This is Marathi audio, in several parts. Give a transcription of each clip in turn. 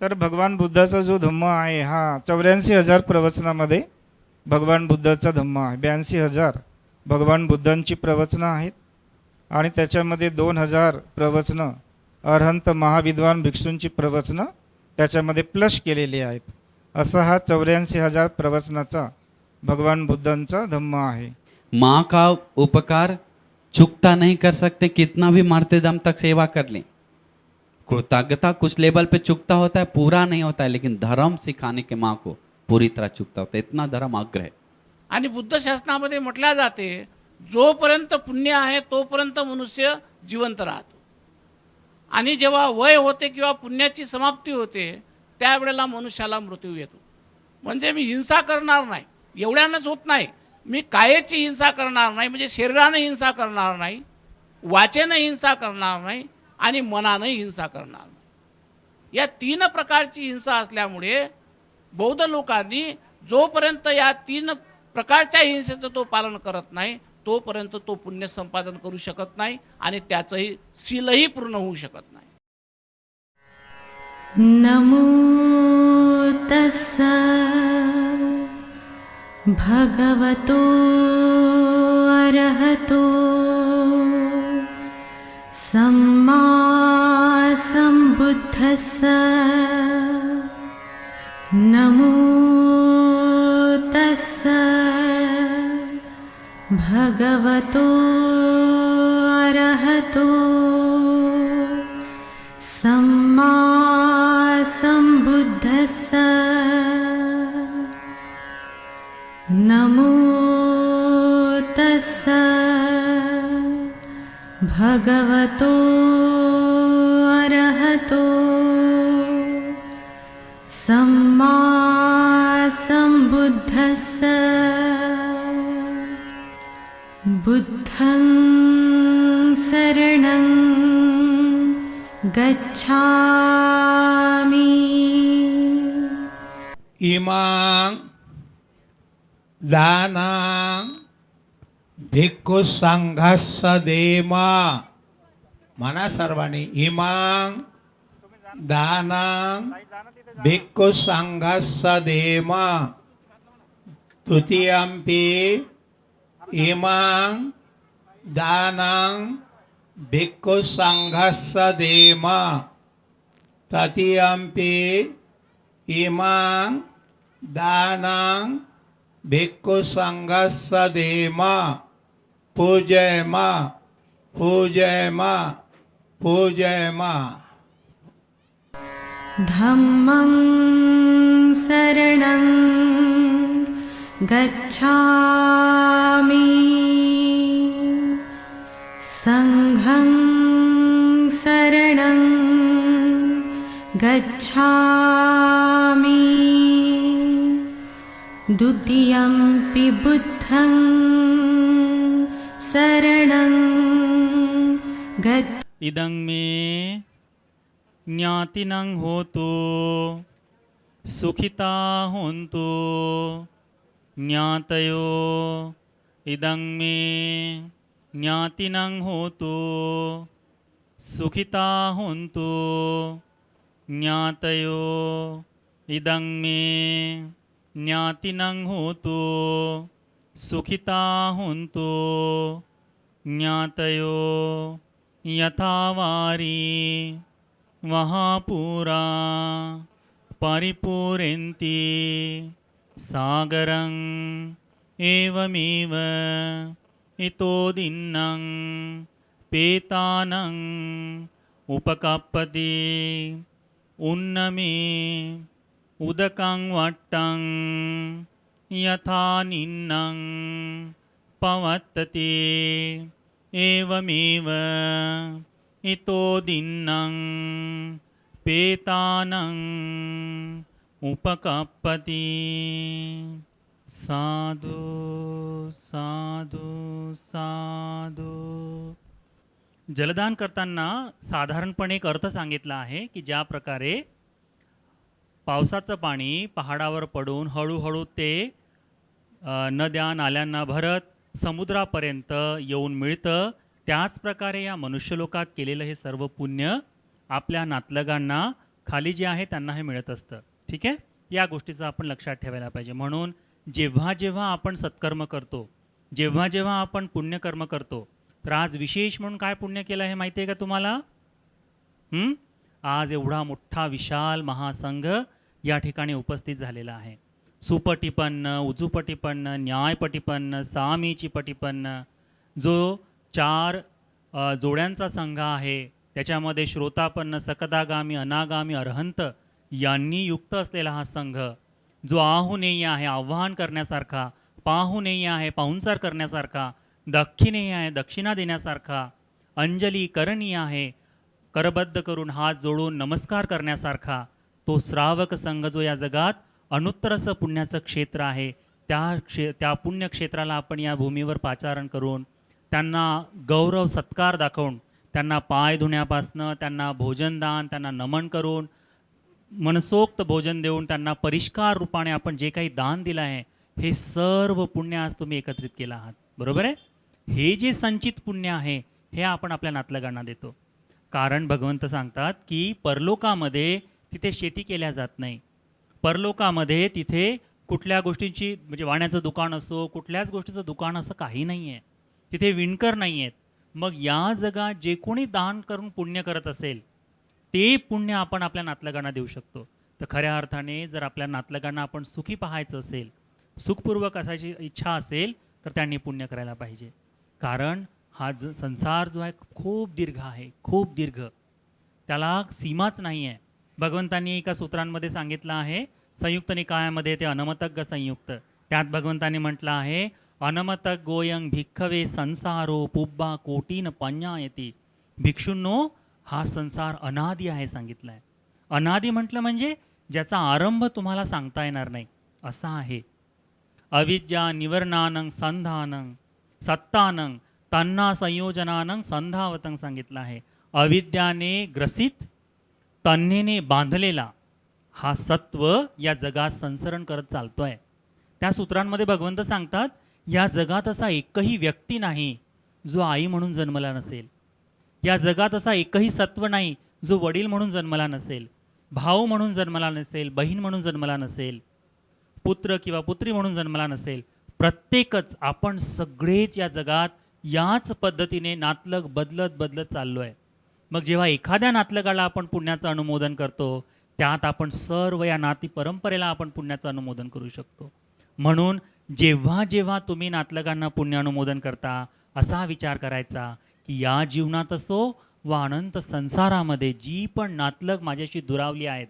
तर भगवान बुद्धाचा जो धम्म आहे हा 84,000 प्रवचनामध्ये भगवान बुद्धाचा धम्म आहे. 82,000 भगवान बुद्धांची प्रवचनं आहेत आणि त्याच्यामध्ये 2,000 प्रवचनं अरहंत महाविद्वान भिक्षूंची प्रवचनं त्याच्यामध्ये प्लस केलेली आहेत. असा हा 84,000 प्रवचनाचा भगवान बुद्धांचा धम्म आहे. माँ का उपकार चुकता नहीं कर सकते, कितना भी मरते दम तक सेवा कर लें। कृतज्ञता कुछ लेवल पे चुकता होता है, पूरा नहीं होता है, लेकिन धर्म सिखाने के माँ को पूरी तरह चुकता होता है। इतना धर्म अग्र है। आणि बुद्ध शासनामध्ये म्हटल्या जाते जोपर्यंत पुण्य आहे तोपर्यंत मनुष्य जिवंत राहतो आणि जेव्हा वय होते किंवा पुण्याची समाप्ती होते त्यावेळेला मनुष्याला मृत्यू येतो. म्हणजे मी हिंसा करणार नाही एवढ्यानंच होत नाही, मी कायेची हिंसा करणार नाही, म्हणजे शरीराने हिंसा करणार नाही, वाचेने हिंसा करणार नाही आणि मनाने हिंसा करणार नाही. या तीन प्रकारची हिंसा असल्यामुळे बौद्ध लोकांनी जोपर्यंत या तीन प्रकारच्या हिंसेचं तो पालन करत नाही तोपर्यंत तो पुण्य संपादन करू शकत नाही आणि त्याचंही शीलही पूर्ण होऊ शकत नाही. नमो तस्सा भगवतो अरहतो सम्मा सम्बुद्धस्सा. नमो तस्सा भगवतो अरहतो सम्मा सम्बुद्धस्सा. नमो तस्सा भगवतो अरहतो सम्मा सम्बुद्धस्सा. बुद्धं शरणं गच्छामि. इमां दानां भिक्खु संघस्य देमा. म्हणा सर्वांनी, इमां दानां भिक्खु संघस्य देमा. तृतीयंपि इमां दानां भिक्खु संघस्य देमा. तृतीयंपि इमां दानां भिक्खु संघस्य देमा. पूजयमा पूजयमा पूजयमा. धम्मं शरणं गच्छामि. संघं शरणं गच्छामि. द्वितीयंपि बुद्धं शरणं गच्छामि. इदं मे ज्ञातिनं होतु सुखिता होन्तु ज्ञातयो. इदं मे ज्ञातिनं होतु सुखिता होन्तु ज्ञातयो. इदं मे ज्ञातिनं होतु सुखिता होन्तु ज्ञातयो. यथा वारी महापुरा परिपूरन्ति सागरं एवमेव इतो दिन्नं पेतानं उपकप्पति. उन्नमे उदकं वट्टं यथा निन्नं पवत्तते एवमेव इतो दिन्नं पेतानं उपकप्पति. साधु साधु साधु. जलदान करताना साधारणपणे एक अर्थ सांगितला आहे की ज्या प्रकारे पावसाचं पाणी पहाडावर पडून हळूहळू ते नद्या नाल्यांना भरत समुद्रापर्यंत येऊन मिळतं, त्याच प्रकारे या मनुष्यलोकात केलेलं हे सर्व पुण्य आपल्या नातलगांना खाली जे आहे त्यांना हे मिळत असतं. ठीक आहे, या गोष्टीचं आपण लक्षात ठेवायला पाहिजे. म्हणून जेव्हा जेव्हा आपण सत्कर्म करतो, जेव्हा जेव्हा आपण पुण्यकर्म करतो, तर आज विशेष म्हणून काय पुण्य केलं हे माहिती आहे का तुम्हाला? आज एवढा मोठा विशाल महासंघ या ठिकाणी उपस्थित झालेला आहे. सुपटिपन्न, उजूपटिपन्न, न्यायपटिपन्न, सामीची पटिपन्न, जो 4 जोड्यांचा संघ आहे, त्याच्यामध्ये श्रोतापन्न, सकदागामी, अनागामी, अरहंत यांनी युक्त असलेला हा संघ, जो आहुनेय आहे, आव्हान करण्यासारखा, पाहुनेय आहे, पाहुणचार करण्यासारखा, दक्षिणेय आहे, दक्षिणा देण्यासारखा, अंजली करणीय आहे, करबद्ध करून हात जोडून नमस्कार करण्यासारखा, तो श्रावक संघ जो या जगात अनुत्तरस पुण्याचं क्षेत्र आहे, त्या पुण्यक्षेत्राला आपण या भूमीवर पाचारण करून, त्यांना गौरव सत्कार दाखवून, त्यांना पाय धुण्यापासनं, त्यांना भोजनदान, त्यांना नमन करून, मनसोक्त भोजन देऊन, त्यांना परिष्कार रूपाने आपण जे काही दान दिलं आहे, हे सर्व पुण्य आज तुम्ही एकत्रित केलं आहात. बरोबर आहे? हे जे संचित पुण्य आहे, हे आपण आपल्या नातलगांना देतो. कारण भगवंत सांगतात की परलोकामध्ये तिथे शेती केल्या जात नाही. परलोकामध्ये तिथे कुठल्या गोष्टींची, म्हणजे वाण्याचं दुकान असो, कुठल्याच गोष्टीचं दुकान असं काही नाही आहे. तिथे विणकर नाही आहेत. मग या जगात जे कोणी दान करून पुण्य करत असेल, ते पुण्य आपण आपल्या नातलगांना देऊ शकतो. तर खऱ्या अर्थाने जर आपल्या नातलगांना आपण सुखी पाहायचं असेल, सुखपूर्वक असायची इच्छा असेल, तर त्यांनी पुण्य करायला पाहिजे. कारण हा संसार जो आहे खूप दीर्घ आहे, खूप दीर्घ, त्याला सीमाच नाही आहे. भगवंतांनी एका सूत्रांमध्ये सांगितलं आहे, संयुक्त निकायामध्ये ते अनमतज्ञ संयुक्त, त्यात भगवंतांनी म्हटलं आहे, अनमतक गोयंग भिक्खवे संसारो पुब्बा कोटीन पඤ्ඤायती. भिक्षूंनो, हा संसार अनादी आहे सांगितलं आहे. अनादी म्हटलं म्हणजे ज्याचा आरंभ तुम्हाला सांगता येणार नाही असा आहे. अविद्या निवर्णानं संधानं सत्तानं तन्ना संयोजनानं संधावतं सांगितलं आहे. अविद्याने ग्रसित, तन्नेने बांधलेला हा सत्व या जगात संसरण करत चालतोय. त्या सूत्रांमध्ये भगवंत सांगतात, या जगात असा एकही व्यक्ती नाही जो आई म्हणून जन्मला नसेल. या जगात असा एकही सत्व नाही जो वडील म्हणून जन्मला नसेल, भाऊ म्हणून जन्मला नसेल, बहीण म्हणून जन्मला नसेल, पुत्र किंवा पुत्री म्हणून जन्मला नसेल. प्रत्येकच आपण सगळेच या जगात याच पद्धतीने नातलग बदलत बदलत चाललो आहे. मग जेव्हा एखाद्या नातलगाला आपण पुण्याचं अनुमोदन करतो, त्यात आपण सर्व या नाती परंपरेला आपण पुण्याचं अनुमोदन करू शकतो. म्हणून जेव्हा जेव्हा तुम्ही नातलगांना पुण्य अनुमोदन करता, असा विचार करायचा की या जीवनात असो वा अनंत संसारामध्ये जी पण नातलग माझ्याशी दुरावली आहेत,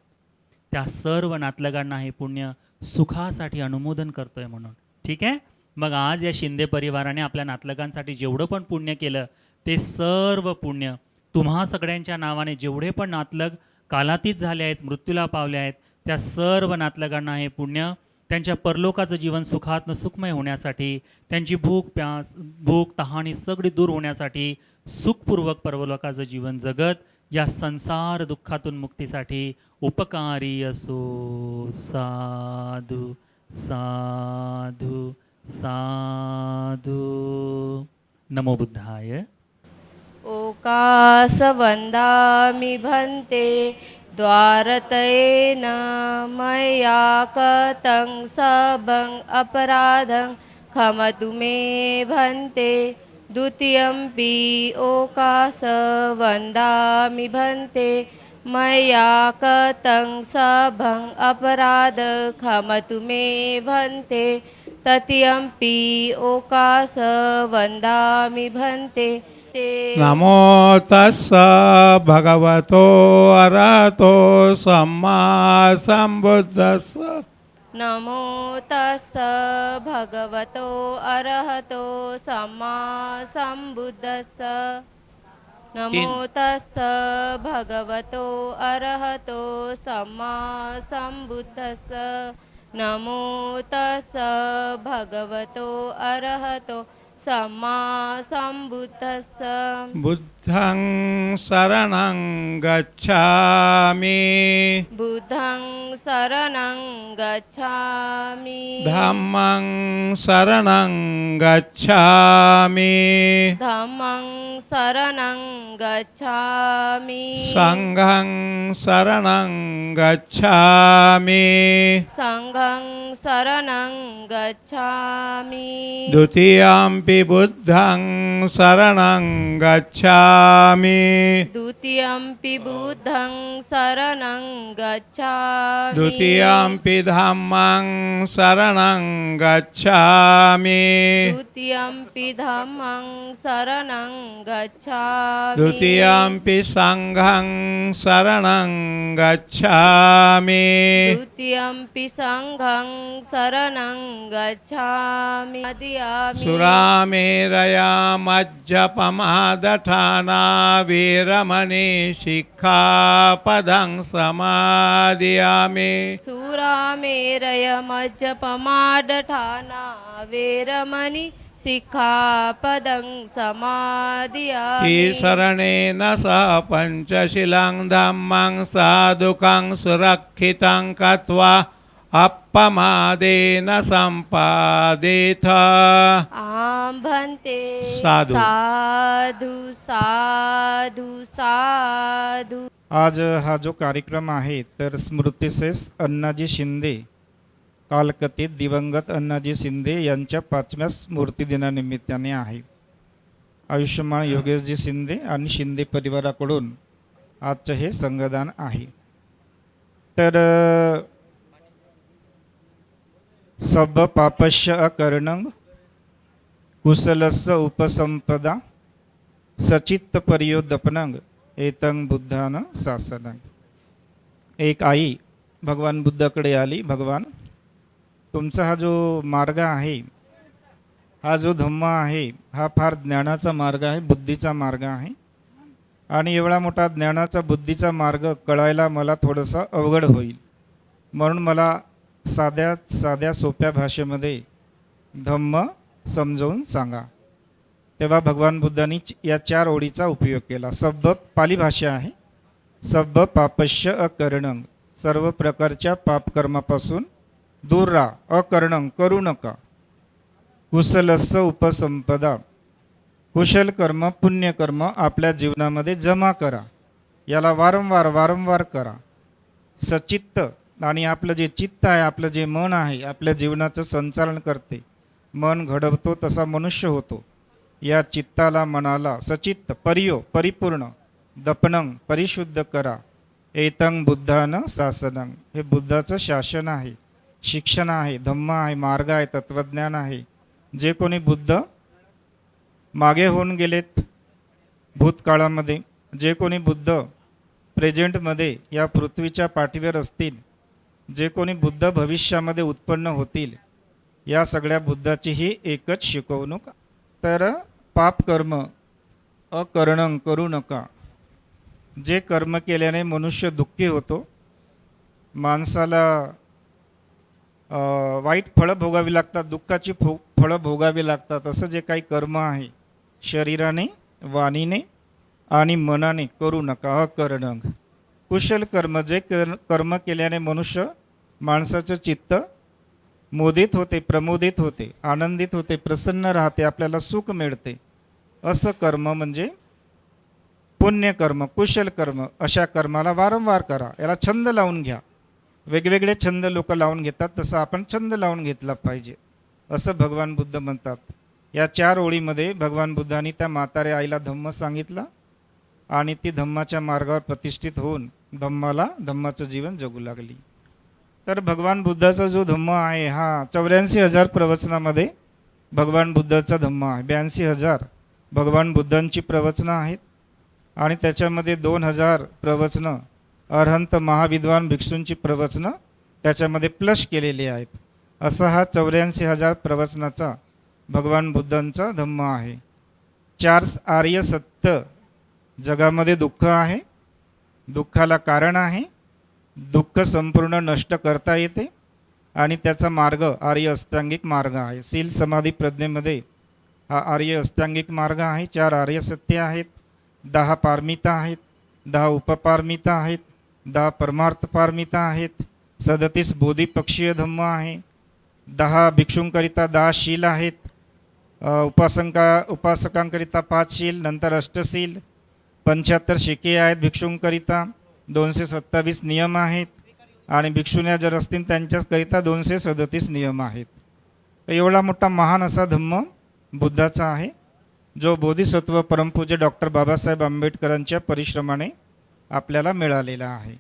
त्या सर्व नातलगांना हे पुण्य सुखासाठी अनुमोदन करतोय म्हणून. ठीक आहे? मग आज या शिंदे परिवाराने आपल्या नातलगांसाठी जेवढं पण पुण्य केलं, ते सर्व पुण्य तुम्हा सगळ्यांच्या नावाने, जेवढे पण नातलग कालातीत झाले आहेत, मृत्यूला पावले आहेत, त्या सर्व नातलगांना हे पुण्य त्यांच्या परलोकाचं जीवन सुखात्म सुखमय होण्यासाठी, त्यांची भूक तहानी सगळी दूर होण्यासाठी, सुखपूर्वक परलोकाचं जीवन जगत या संसार दुःखातून मुक्तीसाठी उपकारी असो. साधू साधू साधू. नमो बुद्धाय. ओकास वंदामि भन्ते द्वारतयेन मया कतं सबं अपराधं क्षमतु मे भन्ते. द्वितीयंपि ओकास वंदामि भन्ते मया कतं सबं अपराध क्षमतु मे भन्ते. तृतीयंपि ओकास वंदामि भन्ते. नमो तस्स भगवतो अरहतो सम्मा संबुद्धस्स. नमो तस्स भगवतो अरहतो सम्मा संबुद्धस्स. नमो तस्स भगवतो अरहतो सम्मा संबुद्धस्स. नमो तस्स भगवतो अरहतो सम्मा संबुद्धस्स. बुद्ध बुद्धं शरणं गच्छामि बुद्धं शरणं गच्छामि धम्मं शरणं गच्छामि धम्मं शरणं गच्छामि संघं शरणं गच्छामि संघं शरणं गच्छामि द्वितीयम्पि बुद्धं शरणं गच्छामि द्वितीयम्पि बुद्धं शरणं गच्छामि द्वितीयम्पि धम्मं शरणं गच्छामि द्वितीयम्पि धम्मं शरणं गच्छामि द्वितीयम्पि संघं शरणं गच्छामि द्वितीयम्पि संघं शरणं गच्छामि आदियामि सुरामेरयामज्जपमादठाना वीरमणि शिक्षापदं समादियामि सुरामेरयमज्जपमाडठाना वेरमणि सिक्खापदं समादियामि ईशरणेन सह पञ्चशीलं धम्मं साधुकं सुरक्षितं कृत्वा अपमादेन सम्पादेथ आं भन्ते साधु. साधु साधु साधु. आज हा जो कार्यक्रम आहे तर स्मृतिसेस अण्णाजी शिंदे कालकथित दिवंगत अण्णाजी शिंदे यांच्या 5व्या स्मृतिदिनानिमित्ताने आहे. आयुष्यमान योगेशजी शिंदे आणि शिंदे परिवाराकडून आजचं हे संगदान आहे. तर सब पापस्य अकर्णं कुशलस्य उपसंपदा सचित्त पर्योदपनं एतं बुद्धान शासनं. एक आई भगवान बुद्धाकडे आली, भगवान तुमचा हा जो मार्ग आहे, हा जो धम्म आहे, हा फार ज्ञानाचा मार्ग आहे, बुद्धीचा मार्ग आहे आणि एवढा मोठा ज्ञानाचा बुद्धीचा मार्ग कळायला मला थोडंसं अवघड होईल, म्हणून मला साध्या सोप्या भाषेमध्ये धम्म समजावून सांगा. तेव्हा भगवान बुद्धांनी या 4 ओळीचा उपयोग केला. सब्ब पाली भाषा आहे. सब्ब पापस्य अकर्णं, सर्व प्रकारच्या पापकर्मापासून दूर राहा. अकर्णं, करू नका. कुशलस्य उपसंपदा, कुशल कर्म पुण्यकर्म आपल्या जीवनामध्ये जमा करा. याला वारंवार करा. सचित्त, आणि आपलं जे चित्त आहे, आपलं जे मन आहे, आपल्या जीवनाचं संचालन करते. मन घडवतो तसा मनुष्य होतो. या चित्ताला मनाला सचित्त परिपूर्ण दपनं परिशुद्ध करा. एतं बुद्धानं शासनं, हे बुद्धाचं शासन आहे, शिक्षण आहे, धम्म आहे, मार्ग आहे, तत्वज्ञान आहे. जे कोणी बुद्ध मागे होऊन गेलेत भूतकाळामध्ये, जे कोणी बुद्ध प्रेझेंटमध्ये या पृथ्वीच्या पाठीवर असतील, जे कोणी बुद्ध भविष्यामध्ये उत्पन्न होतील, या सगळ्या बुद्धाची ही एकच शिकवणूक. तर पाप कर्म अकर्णं, करू नका. जे कर्म केल्याने मनुष्य दुःखी होतो, माणसाला वाईट फळं भोगावी लागतात, दुःखाची फळं भोगावी लागतात. असं जे काही कर्म आहे शरीराने, वाणीने आणि मनाने करू नका. अकर्णं, कुशल कर्म, जे कर्म केल्याने मनुष्य माणसाचं चित्त मोदित होते, प्रमोदित होते, आनंदित होते, प्रसन्न राहते, आपल्याला सुख मिळते, असं कर्म म्हणजे पुण्यकर्म, कुशल कर्म. अशा कर्माला वारंवार करा. याला छंद लावून घ्या. वेगवेगळे छंद लोक लावून घेतात, तसं आपण छंद लावून घेतला पाहिजे, असं भगवान बुद्ध म्हणतात. या 4 ओळीमध्ये भगवान बुद्धांनी त्या म्हाताऱ्या आईला धम्म सांगितलं आणि ती धम्माच्या मार्गावर प्रतिष्ठित होऊन धम्माचं जीवन जगू लागली. तर भगवान बुद्धाचा जो धम्म आहे, हा 84,000 प्रवचनामध्ये भगवान बुद्धाचा धम्म आहे. 82,000 भगवान बुद्धांची प्रवचनं आहेत आणि त्याच्यामध्ये 2,000 प्रवचनं अरहंत महाविद्वान भिक्षूंची प्रवचनं त्याच्यामध्ये प्लस केलेली आहेत. असा हा 84,000 प्रवचनाचा भगवान बुद्धांचा धम्म आहे. 4 आर्य सत्य जगामध्ये दुःख आहे, दुःखाला कारण आहे, दुःख संपूर्ण नष्ट करता येते आणि त्याचा मार्ग आर्य अष्टांगिक मार्ग आहे. शील समाधी प्रज्ञेमध्ये हा आर्य अष्टांगिक मार्ग आहे. 4 आर्य सत्य आहेत. 10 पारमिता आहेत, 10 उपपारमिता आहेत, 10 परमार्थ पारमिता आहेत, 37 बोधिपक्षीय धम्म आहे, 10 भिक्षूंकरिता 10 शील आहेत, उपासकांकरिता 5 शील, नंतर अष्टशील, 75 शिके आहेत भिक्षूंकरिता, 227 नियम आहेत आणि भिक्षुण्या जर असतील त्यांच्याकरिता 237 नियम आहेत. एवढा मोठा महान असा धम्म बुद्धाचा आहे, जो बोधिसत्व परमपूज्य डॉक्टर बाबासाहेब आंबेडकरांच्या परिश्रमाने आपल्याला मिळालेला आहे.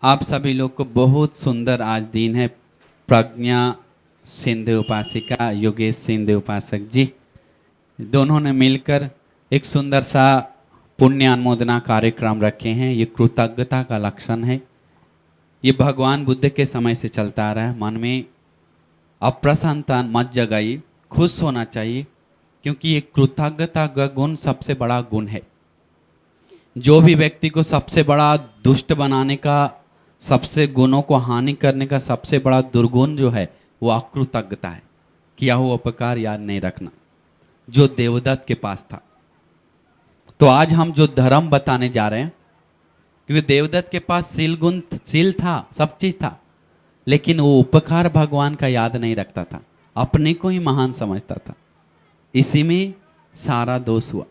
आप सभी लोग को बहुत सुंदर आज दिन है. प्रज्ञा सिंधु उपासिका, योगेश सिंधु उपासक जी, दोनों ने मिलकर एक सुंदर सा पुण्य अनुमोदना कार्यक्रम रखे हैं. ये कृतज्ञता का लक्षण है. ये भगवान बुद्ध के समय से चलता आ रहा है. मन में अप्रसन्नता मत जगाइए, खुश होना चाहिए, क्योंकि ये कृतज्ञता का गुण सबसे बड़ा गुण है. जो भी व्यक्ति को सबसे बड़ा दुष्ट बनाने का, सबसे गुणों को हानि करने का सबसे बड़ा दुर्गुण जो है वो अकृतज्ञता है. किया हुआ उपकार याद नहीं रखना, जो देवदत्त के पास था. तो आज हम जो धर्म बताने जा रहे हैं, क्योंकि देवदत्त के पास सील था, सब चीज था, लेकिन वो उपकार भगवान का याद नहीं रखता था, अपने को ही महान समझता था. इसी में सारा दोष हुआ.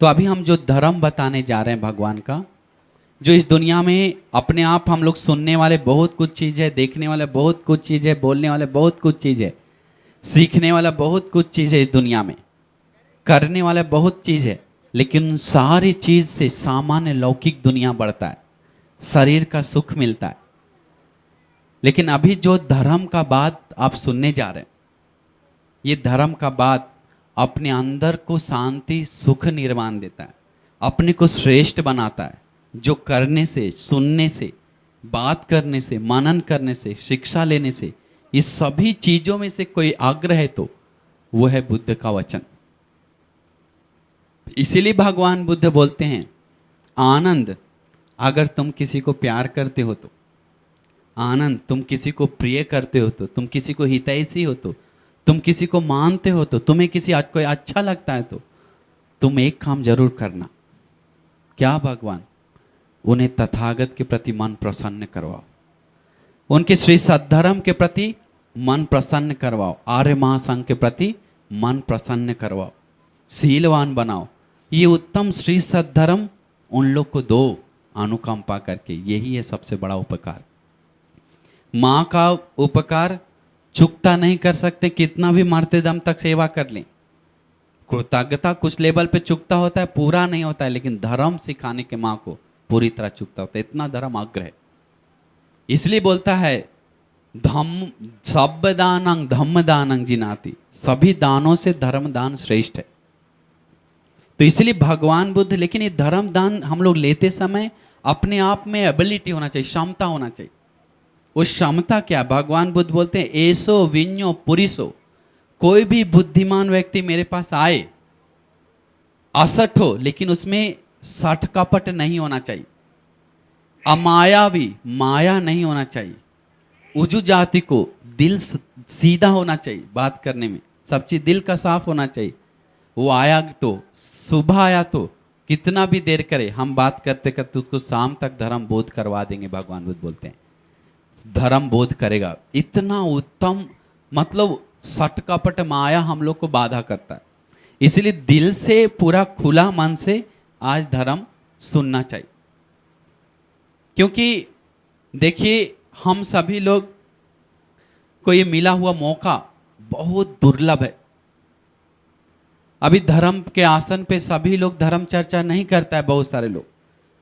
तो अभी हम जो धर्म बताने जा रहे हैं भगवान का, जो इस दुनिया में अपने आप हम लोग सुनने वाले बहुत कुछ चीज़ है, देखने वाले बहुत कुछ चीज़ है, बोलने वाले बहुत कुछ चीज़ है, सीखने वाला बहुत कुछ चीज़ है इस दुनिया में, करने वाला बहुत चीज़ है, लेकिन उन सारी चीज़ से सामान्य लौकिक दुनिया बढ़ता है, शरीर का सुख मिलता है. लेकिन अभी जो धर्म का बात आप सुनने जा रहे हैं, ये धर्म का बात अपने अंदर को शांति सुख निर्माण देता है, अपने को श्रेष्ठ बनाता है. जो करने से, सुनने से, बात करने से, मनन करने से, शिक्षा लेने से, इस सभी चीजों में से कोई आग्रह है तो वो है बुद्ध का वचन. इसीलिए भगवान बुद्ध बोलते हैं, आनंद अगर तुम किसी को प्यार करते हो तो, आनंद तुम किसी को प्रिय करते हो तो, तुम किसी को हितैषी हो तो, तुम किसी को मानते हो तो, तुम्हें किसी कोई अच्छा लगता है तो तुम एक काम जरूर करना. क्या भगवान? उन्हें तथागत के प्रति मन प्रसन्न करवाओ, उनके श्री सद्धर्म के प्रति मन प्रसन्न करवाओ, आर्य महासंघ के प्रति मन प्रसन्न करवाओ, शीलवान बनाओ. ये उत्तम श्री सद्धर्म उन लोग को दो अनुकंपा करके. यही है सबसे बड़ा उपकार. माँ का उपकार चुकता नहीं कर सकते, कितना भी मरते दम तक सेवा कर लें. कृतज्ञता कुछ लेवल पे चुकता होता है, पूरा नहीं होता है, लेकिन धर्म सिखाने के माँ को पूरी तरह चुकता होता है. इतना धर्म अग्र है. इसलिए बोलता है धम्म सब दानंग धम्म दानंग जिनाति, सभी दानों से धर्म दान श्रेष्ठ है. तो इसलिए भगवान बुद्ध, लेकिन ये धर्म दान हम लोग लेते समय अपने आप में एबिलिटी होना चाहिए, क्षमता होना चाहिए. वो क्षमता क्या? भगवान बुद्ध बोलते हैं एसो विन्यो पुरिसो. कोई भी बुद्धिमान व्यक्ति मेरे पास आए, असठ हो, लेकिन उसमें सठ कपट नहीं होना चाहिए, अमायावी माया नहीं होना चाहिए, उजू जाति को दिल सीधा होना चाहिए, बात करने में सब चीज दिल का साफ होना चाहिए. वो आया तो सुबह आया तो कितना भी देर करे, हम बात करते करते उसको शाम तक धर्म बोध करवा देंगे. भगवान बुद्ध बोलते हैं धर्म बोध करेगा. इतना उत्तम, मतलब सट कपट माया हम लोग को बाधा करता है. इसलिए दिल से पूरा खुला मन से आज धर्म सुनना चाहिए. क्योंकि देखिए हम सभी लोग को ये मिला हुआ मौका बहुत दुर्लभ है. अभी धर्म के आसन पे सभी लोग धर्म चर्चा नहीं करता है. बहुत सारे लोग,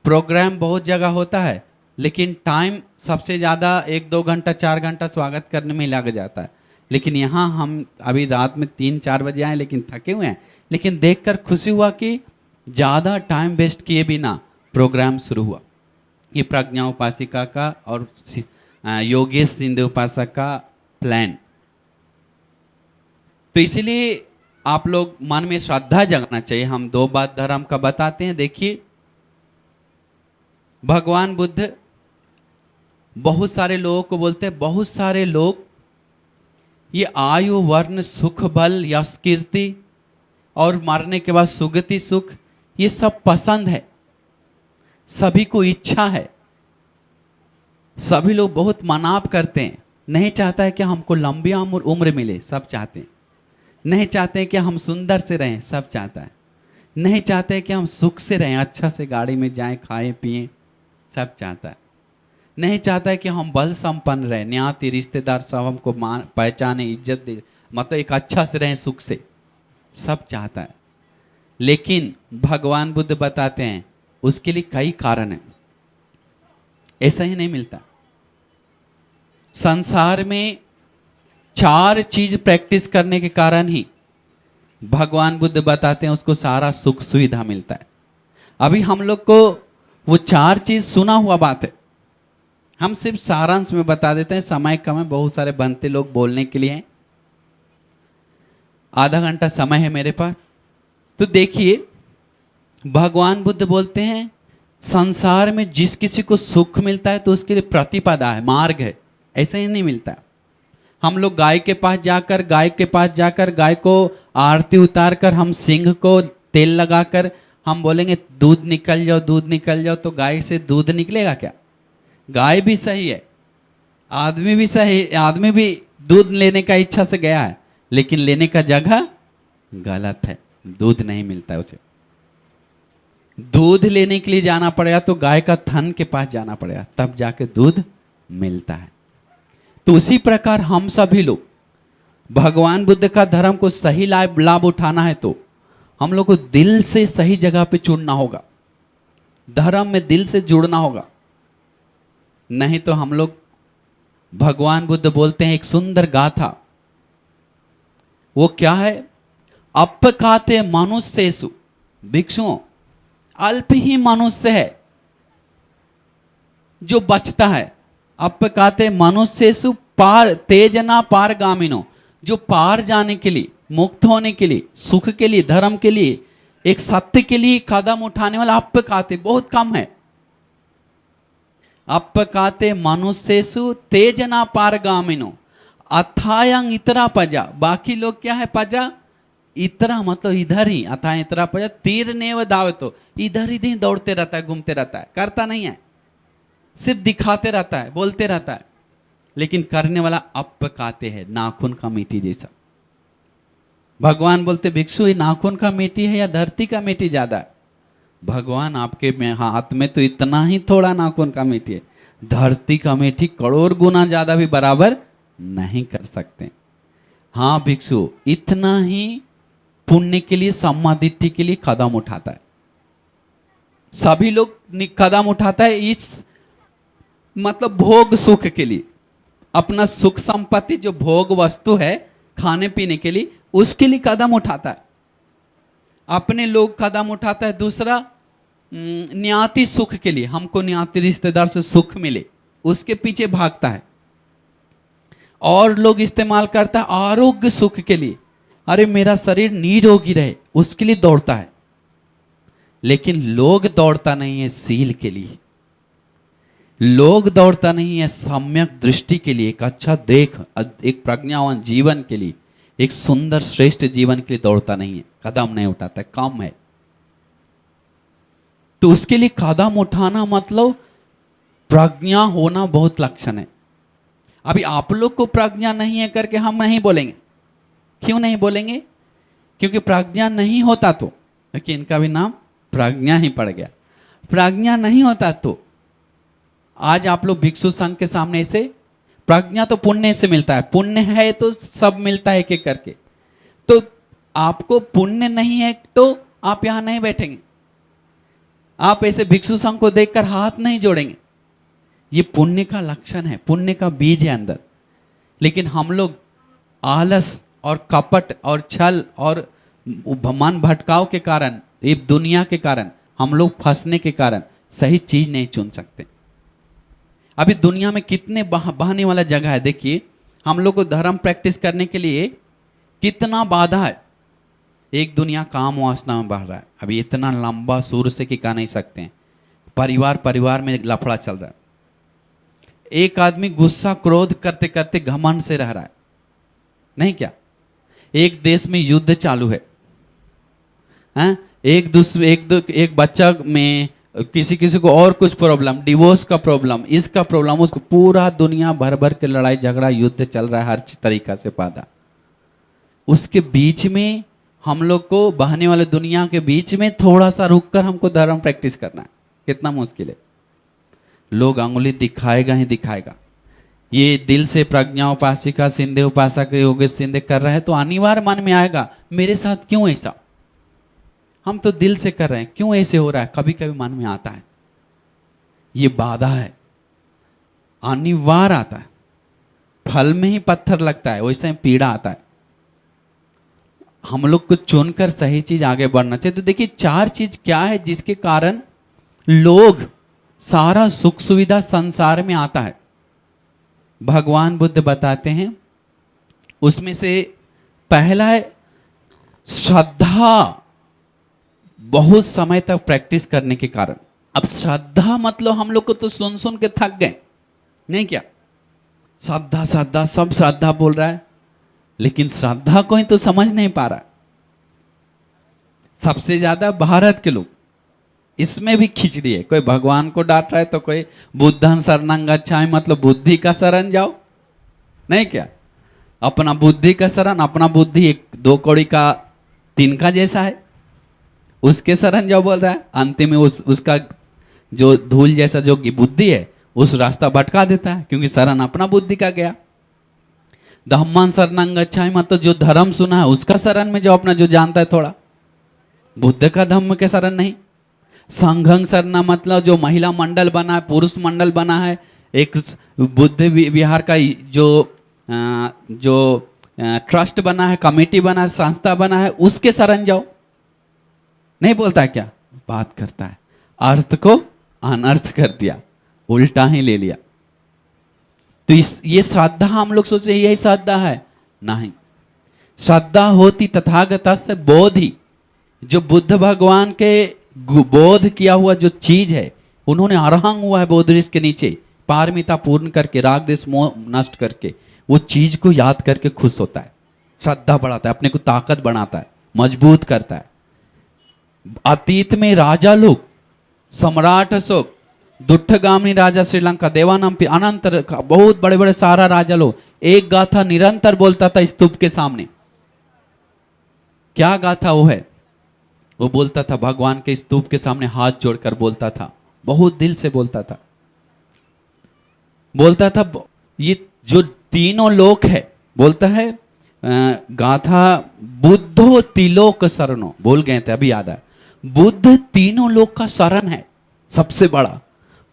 प्रोग्राम बहुत जगह होता है, लेकिन टाइम सबसे ज़्यादा 1-2 घंटा 4 घंटा स्वागत करने में लग जाता है. लेकिन यहाँ हम अभी रात में 3-4 बजे आए, लेकिन थके हुए हैं, लेकिन देखकर खुशी हुआ कि ज़्यादा टाइम वेस्ट किए बिना प्रोग्राम शुरू हुआ. ये प्रज्ञा उपासिका का और योगेश सिंधु उपासक का प्लान. तो इसीलिए आप लोग मन में श्रद्धा जगाना चाहिए. हम 2 बात धर्म का बताते हैं. देखिए भगवान बुद्ध बहुत सारे लोगों को बोलते हैं, बहुत सारे लोग ये आयु वर्ण सुख बल यश कीर्ति और मरने के बाद सुगति सुख, ये सब पसंद है, सभी को इच्छा है, सभी लोग बहुत मनाव करते हैं। नहीं चाहता है कि हमको लंबी उम्र मिले, सब चाहते हैं। नहीं चाहते हैं कि हम सुंदर से रहें, सब चाहता है। नहीं चाहते हैं कि हम सुख से रहें, अच्छा से गाड़ी में जाएं, खाएं पिएं, सब चाहता है। नहीं चाहता है कि हम बल संपन्न रहें, न्याती रिश्तेदार सब हमको पहचाने, इज्जत दे, मतलब एक अच्छा से रहें सुख से, सब चाहता है। लेकिन भगवान बुद्ध बताते हैं उसके लिए कई कारण हैं, ऐसा ही नहीं मिलता। संसार में 4 चीज प्रैक्टिस करने के कारण ही भगवान बुद्ध बताते हैं उसको सारा सुख सुविधा मिलता है। अभी हम लोग को वो 4 चीज सुना हुआ बात है, हम सिर्फ सारांश में बता देते हैं, समय कम है, बहुत सारे बनते लोग बोलने के लिए हैं, आधा घंटा समय है मेरे पास। तो देखिए भगवान बुद्ध बोलते हैं संसार में जिस किसी को सुख मिलता है तो उसके लिए प्रतिपदा है, मार्ग है, ऐसा ही नहीं मिलता। हम लोग गाय के पास जाकर गाय को आरती उतार कर हम सिंह को तेल लगाकर हम बोलेंगे दूध निकल जाओ, तो गाय से दूध निकलेगा क्या? गाय भी सही है, आदमी भी सही, आदमी भी दूध लेने का इच्छा से गया है, लेकिन लेने का जगह गलत है, दूध नहीं मिलता है उसे। दूध लेने के लिए जाना पड़ेगा तो गाय का थन के पास जाना पड़ेगा, तब जाके दूध मिलता है। तो उसी प्रकार हम सभी लोग भगवान बुद्ध का धर्म को सही लाभ उठाना है तो हम लोग को दिल से सही जगह पे जुड़ना होगा, धर्म में दिल से जुड़ना होगा। नहीं तो हम लोग, भगवान बुद्ध बोलते हैं एक सुंदर गाथा, वो क्या है? अपकाते मनुष्येषु, भिक्षुओं अल्प ही मनुष्य है जो बचता है। अपकाते मनुष्येषु पार तेजना पारगामिनो, जो पार जाने के लिए, मुक्त होने के लिए, सुख के लिए, धर्म के लिए, एक सत्य के लिए कदम उठाने वाला अपकाते बहुत कम है। अपकाते मनुष्येषु तेजना पारगामिनो अथायं इतरा पजा, बाकी लोग क्या है? पजा, इतरा मतलब इधर ही, अथा इतरा पजा तीर नेव दावे, तो इधर ही दौड़ते रहता है, घूमते रहता है, करता नहीं है, सिर्फ दिखाते रहता है, बोलते रहता है, लेकिन करने वाला अपकाते है, नाखून का मीठी जैसा। भगवान बोलते भिक्षु ये नाखून का मीठी है या धरती का मीठी ज्यादा है? भगवान आपके हाथ में तो इतना ही थोड़ा नाखून का मीठी है, धरती का मीठी करोड़ गुना ज्यादा भी बराबर नहीं कर सकते। हाँ भिक्षु इतना ही पुण्य के लिए, सम्मादिट्ठी के लिए कदम उठाता है, सभी लोग कदम उठाता है इस मतलब भोग सुख के लिए, अपना सुख संपत्ति जो भोग वस्तु है खाने पीने के लिए, उसके लिए कदम उठाता है। अपने लोग कदम उठाता है। दूसरा न्याति सुख के लिए, हमको न्याति रिश्तेदार से सुख मिले, उसके पीछे भागता है। और लोग इस्तेमाल करता है आरोग्य सुख के लिए, अरे मेरा शरीर निरोगी रहे, उसके लिए दौड़ता है। लेकिन लोग दौड़ता नहीं है सील के लिए, लोग दौड़ता नहीं है सम्यक दृष्टि के लिए, एक अच्छा देख, एक प्रज्ञावान जीवन के लिए, एक सुंदर श्रेष्ठ जीवन के लिए दौड़ता नहीं है, कदम नहीं उठाता है, कम है। तो उसके लिए कदम उठाना मतलब प्रज्ञा होना बहुत लक्षण है। अभी आप लोग को प्रज्ञा नहीं है करके हम नहीं बोलेंगे। क्यों नहीं बोलेंगे? क्योंकि प्रज्ञा नहीं होता तो, क्योंकि इनका भी नाम प्रज्ञा ही पड़ गया। प्रज्ञा नहीं होता तो आज आप लोग भिक्षु संघ के सामने से, प्रज्ञा तो पुण्य से मिलता है, पुण्य है तो सब मिलता है एक एक करके। तो आपको पुण्य नहीं है तो आप यहां नहीं बैठेंगे, आप ऐसे भिक्षु संघ को देखकर हाथ नहीं जोड़ेंगे। ये पुण्य का लक्षण है, पुण्य का बीज है अंदर। लेकिन हम लोग आलस और कपट और छल और मन भटकाव के कारण, ये दुनिया के कारण, हम लोग फंसने के कारण सही चीज नहीं चुन सकते। अभी दुनिया में कितने बहाने वाला जगह है। देखिए हम लोग को धर्म प्रैक्टिस करने के लिए कितना बाधा है। एक दुनिया काम वासना में बढ़ रहा है, अभी इतना लंबा सूर से कि कह नहीं सकते हैं। परिवार में लफड़ा चल रहा है। एक आदमी गुस्सा क्रोध करते करते घमंड से रह रहा है, नहीं क्या? एक देश में युद्ध चालू है, एक बच्चा में किसी किसी को और कुछ प्रॉब्लम, डिवोर्स का प्रॉब्लम, इसका प्रॉब्लम, उसको पूरा दुनिया भर भर के लड़ाई झगड़ा युद्ध चल रहा है हर तरीका से पैदा। उसके बीच में हम लोग को बहने वाले दुनिया के बीच में थोड़ा सा रुककर हमको धर्म प्रैक्टिस करना है, कितना मुश्किल है। लोग अंगुली दिखाएगा ही दिखाएगा। ये दिल से प्रज्ञा उपासिका सिंधे उपासक योगेश सिंधे कर रहे हैं तो अनिवार्य मन में आएगा मेरे साथ क्यों ऐसा, हम तो दिल से कर रहे हैं क्यों ऐसे हो रहा है, कभी कभी मन में आता है। ये बाधा है, अनिवार्य आता है। फल में ही पत्थर लगता है वैसे ही पीड़ा आता है। हम लोग को चुनकर सही चीज आगे बढ़ना चाहिए। तो देखिए 4 चीज क्या है जिसके कारण लोग सारा सुख सुविधा संसार में आता है। भगवान बुद्ध बताते हैं उसमें से पहला है श्रद्धा, बहुत समय तक प्रैक्टिस करने के कारण। अब श्रद्धा मतलब हम लोग को तो सुन सुन के थक गए नहीं क्या, श्रद्धा श्रद्धा सब श्रद्धा बोल रहा है, लेकिन श्रद्धा को ही तो समझ नहीं पा रहा। सबसे ज्यादा भारत के लोग इसमें भी खिचड़ी है, कोई भगवान को डांट रहा है तो कोई बुद्धं शरणं गच्छामि, मतलब बुद्धि का शरण जाओ नहीं क्या, अपना बुद्धि का शरण, अपना बुद्धि एक 2 कौड़ी का तिनका जैसा है, उसके शरण जाओ बोल रहा है। अंतिम में उसका जो धूल जैसा जो बुद्धि है उस रास्ता भटका देता है, क्योंकि शरण अपना बुद्धि का गया। धम्मं शरणं गच्छामि मतलब जो धर्म सुना है उसका शरण में जाओ, अपना जो जानता है थोड़ा, बुद्ध का धम्म के शरण नहीं। संघं शरणं मतलब जो महिला मंडल बना है, पुरुष मंडल बना है, एक बुद्ध विहार का जो ट्रस्ट बना है, कमेटी बना है, संस्था बना है, उसके शरण जाओ। नहीं बोलता है क्या, बात करता है, अर्थ को अनर्थ कर दिया, उल्टा ही ले लिया। तो ये श्रद्धा हम लोग सोच रहे यही श्रद्धा है, नहीं। श्रद्धा होती तथागतस्य बोधि, जो बुद्ध भगवान के बोध किया हुआ जो चीज है, उन्होंने अरहंग हुआ है बोध ऋषि के नीचे, पारमिता पूर्ण करके, राग देश मोह नष्ट करके, वो चीज को याद करके खुश होता है। श्रद्धा बढ़ाता है, अपने को ताकत बनाता है, मजबूत करता है। अतीत में राजा लोग, सम्राट अशोक, दुष्टगामी राजा श्रीलंका, देवानंपी, अनंत बहुत बड़े बड़े सारा राजा लोग एक गाथा निरंतर बोलता था स्तूप के सामने। क्या गाथा वो है? वो बोलता था भगवान के स्तूप के सामने हाथ जोड़कर बोलता था, बहुत दिल से बोलता था। बोलता था ये जो तीनों लोक है, बोलता है गाथा बुद्धो तिलोक शरणो, बोल गए थे अभी याद है। बुद्ध तीनों लोक का शरण है, सबसे बड़ा।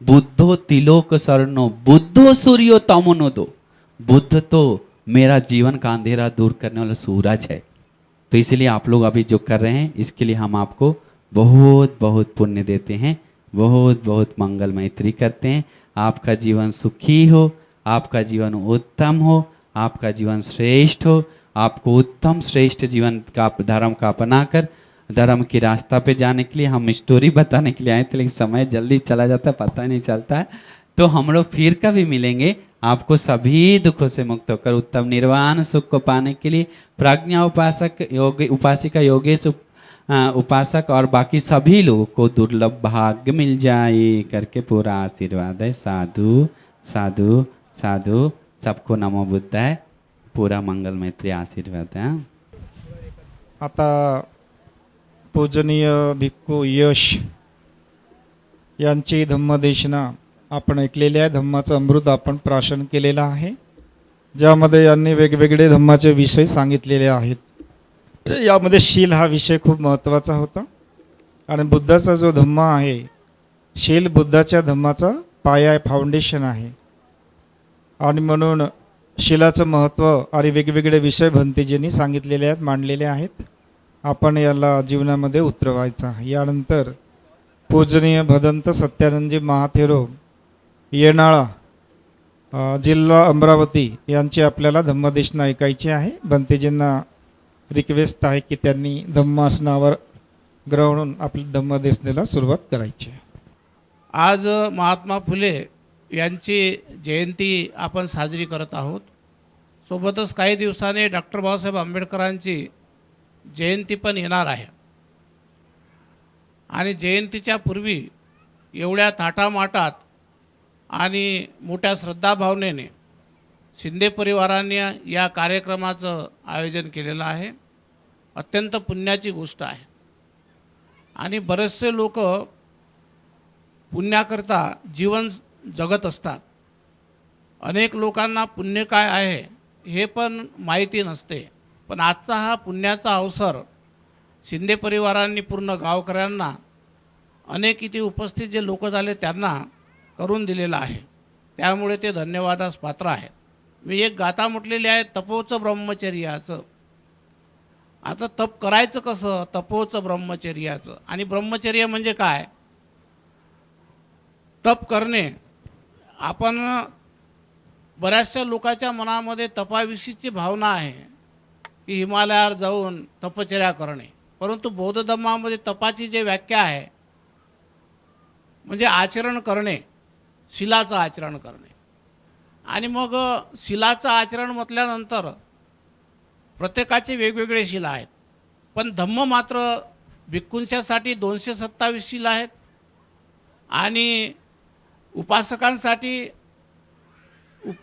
बुद्धो तिलोक शरणो बुद्धो सूर्यो तमोनो दो, बुद्ध तो मेरा जीवन का अंधेरा दूर करने वाला सूरज है। तो इसलिए आप लोग अभी जो कर रहे हैं इसके लिए हम आपको बहुत बहुत पुण्य देते हैं, बहुत बहुत मंगल मैत्री करते हैं। आपका जीवन सुखी हो, आपका जीवन उत्तम हो, आपका जीवन श्रेष्ठ हो। आपको उत्तम श्रेष्ठ जीवन का धर्म का अपनाकर धर्म की रास्ता पे जाने के लिए हम स्टोरी बताने के लिए आए थे, लेकिन समय जल्दी चला जाता है, पता नहीं चलता है। तो हम लोग फिर कभी मिलेंगे, आपको सभी दुखों से मुक्त होकर उत्तम निर्वाण सुख को पाने के लिए प्रज्ञा उपासक उपासिका योगेश उपासक और बाकी सभी लोगों को दुर्लभ भाग्य मिल जाए करके पूरा आशीर्वाद है। साधु साधु साधु, सबको नमो बुद्धाय, पूरा मंगल मैत्री आशीर्वाद है। आता पूजनीय भिक्खू यश यांची धम्मदेशना आपण ऐकलेली आहे। धम्माचं अमृत आपण प्राशन केलेलं आहे, ज्यामध्ये यांनी वेगवेगळे धम्माचे विषय सांगितलेले आहेत। यामध्ये शील हा विषय खूप महत्त्वाचा होता आणि बुद्धाचा जो धम्म आहे, शील बुद्धाच्या धम्माचा पाया आहे, फाउंडेशन आहे। आणि म्हणून शीलाचं महत्त्व आणि वेगवेगळे विषय भंतेजींनी सांगितलेले आहेत, मांडलेले आहेत। आपण याला जीवनामध्ये उतरवायचं आहे। यानंतर पूजनीय भदंत सत्यानंदजी महाथेरो येनाळा जिल्हा अमरावती यांची आपल्याला धम्मदेशना ऐकायची आहे। भंतेजींना रिक्वेस्ट आहे की त्यांनी धम्मासनावर ग्रहणून आपली धम्मदेशनेला सुरुवात करायची आहे। आज महात्मा फुले यांची जयंती आपण साजरी करत आहोत। सोबतच काही दिवसांनी डॉक्टर बाबासाहेब आंबेडकरांची जयंती पण येणार आहे। आणि जयंतीच्या पूर्वी एवढ्या थाटामाटात आणि मोठ्या श्रद्धाभावनेने शिंदे परिवाराने या कार्यक्रमाचं आयोजन केलेलं आहे. अत्यंत पुण्याची गोष्ट आहे. आणि बरेचसे लोक पुण्याकरता जीवन जगत असतात. अनेक लोकांना पुण्य काय आहे हे पण माहिती नसते. पण आजचा हा पुण्याचा अवसर शिंदे परिवारांनी पूर्ण गावकऱ्यांना, अनेक इथे उपस्थित जे लोक झाले त्यांना करून दिलेला आहे. त्यामुळे ते धन्यवादास पात्र आहेत. मी एक गाथा म्हटलेली आहे, तपोचं ब्रह्मचर्याचं. आता तप करायचं कसं? तपोचं ब्रह्मचर्याचं. आणि ब्रह्मचर्य म्हणजे काय? तप करणे. आपण बऱ्याचशा लोकांच्या मनामध्ये तपाविषयीची भावना आहे की हिमालयावर जाऊन तपचर्या करणे. परंतु बौद्ध धर्मामध्ये तपाची जे व्याख्या आहे म्हणजे आचरण करणे, शिलाचं आचरण करणे. आणि मग शिलाचं आचरण म्हटल्यानंतर प्रत्येकाचे वेगवेगळे शिला आहेत. पण धम्म मात्र भिक्खूंच्यासाठी 227 शिला आहेत आणि उपासकांसाठी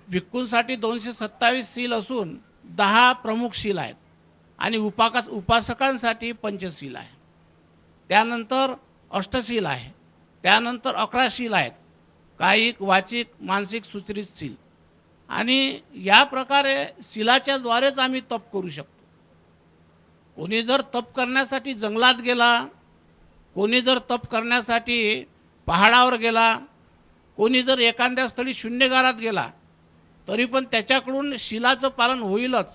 भिक्खूंसाठी 227 शील असून 10 प्रमुख शील आहेत आणि उपासकांसाठी पंचशील आहे. त्यानंतर अष्टशील आहे. त्यानंतर 11 शील आहेत, कायिक, वाचिक, मानसिक, सुचरित शील. आणि या प्रकारे शिलाच्या द्वारेच आम्ही तप करू शकतो. कोणी जर तप करण्यासाठी जंगलात गेला, कोणी जर तप करण्यासाठी पहाडावर गेला, कोणी जर एखाद्या स्थळी शून्यगारात गेला तरी पण त्याच्याकडून शिलाचं पालन होईलच.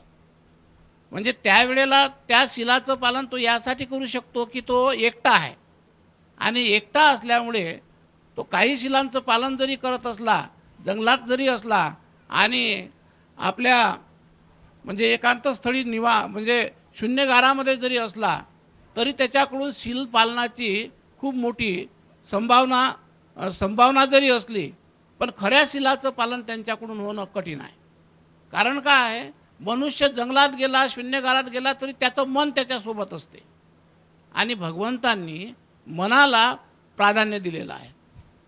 म्हणजे त्यावेळेला त्या शिलाचं पालन तो यासाठी करू शकतो की तो एकटा आहे. आणि एकटा असल्यामुळे तो काही शिलांचं पालन जरी करत असला, जंगलात जरी असला आणि आपल्या म्हणजे एकांतस्थळी म्हणजे शून्यगारामध्ये जरी असला तरी त्याच्याकडून शील पालनाची खूप मोठी संभावना जरी असली पण खऱ्या शिलाचं पालन त्यांच्याकडून होणं कठीण आहे. कारण काय आहे, मनुष्य जंगलात गेला, शून्यगारात गेला तरी त्याचं मन त्याच्यासोबत असते. आणि भगवंतांनी मनाला प्राधान्य दिलेलं आहे.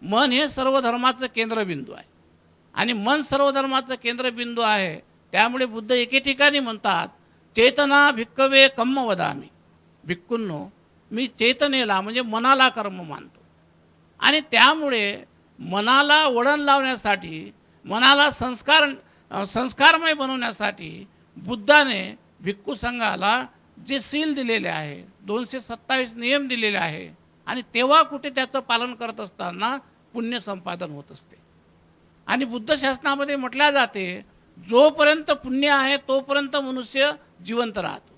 मन हे सर्व धर्माचं केंद्रबिंदू आहे आणि मन सर्व धर्माचं केंद्रबिंदू आहे. त्यामुळे बुद्ध एके ठिकाणी म्हणतात, चेतना भिक्कवे कम्म वदामी. भिक्खूंनो, मी चेतनेला म्हणजे मनाला कर्म मानतो. आणि त्यामुळे मनाला वळण लावण्यासाठी, मनाला संस्कारमय बनवण्यासाठी बुद्धाने भिक्खू संघाला जे सील दिलेले आहे, 227 नियम दिलेले आहे. आणि तेव्हा कुठे त्याचं पालन करत असताना पुण्य संपादन होत असते. आणि बुद्ध शासनामध्ये म्हटल्या जाते, जोपर्यंत पुण्य आहे तोपर्यंत मनुष्य जिवंत राहतो.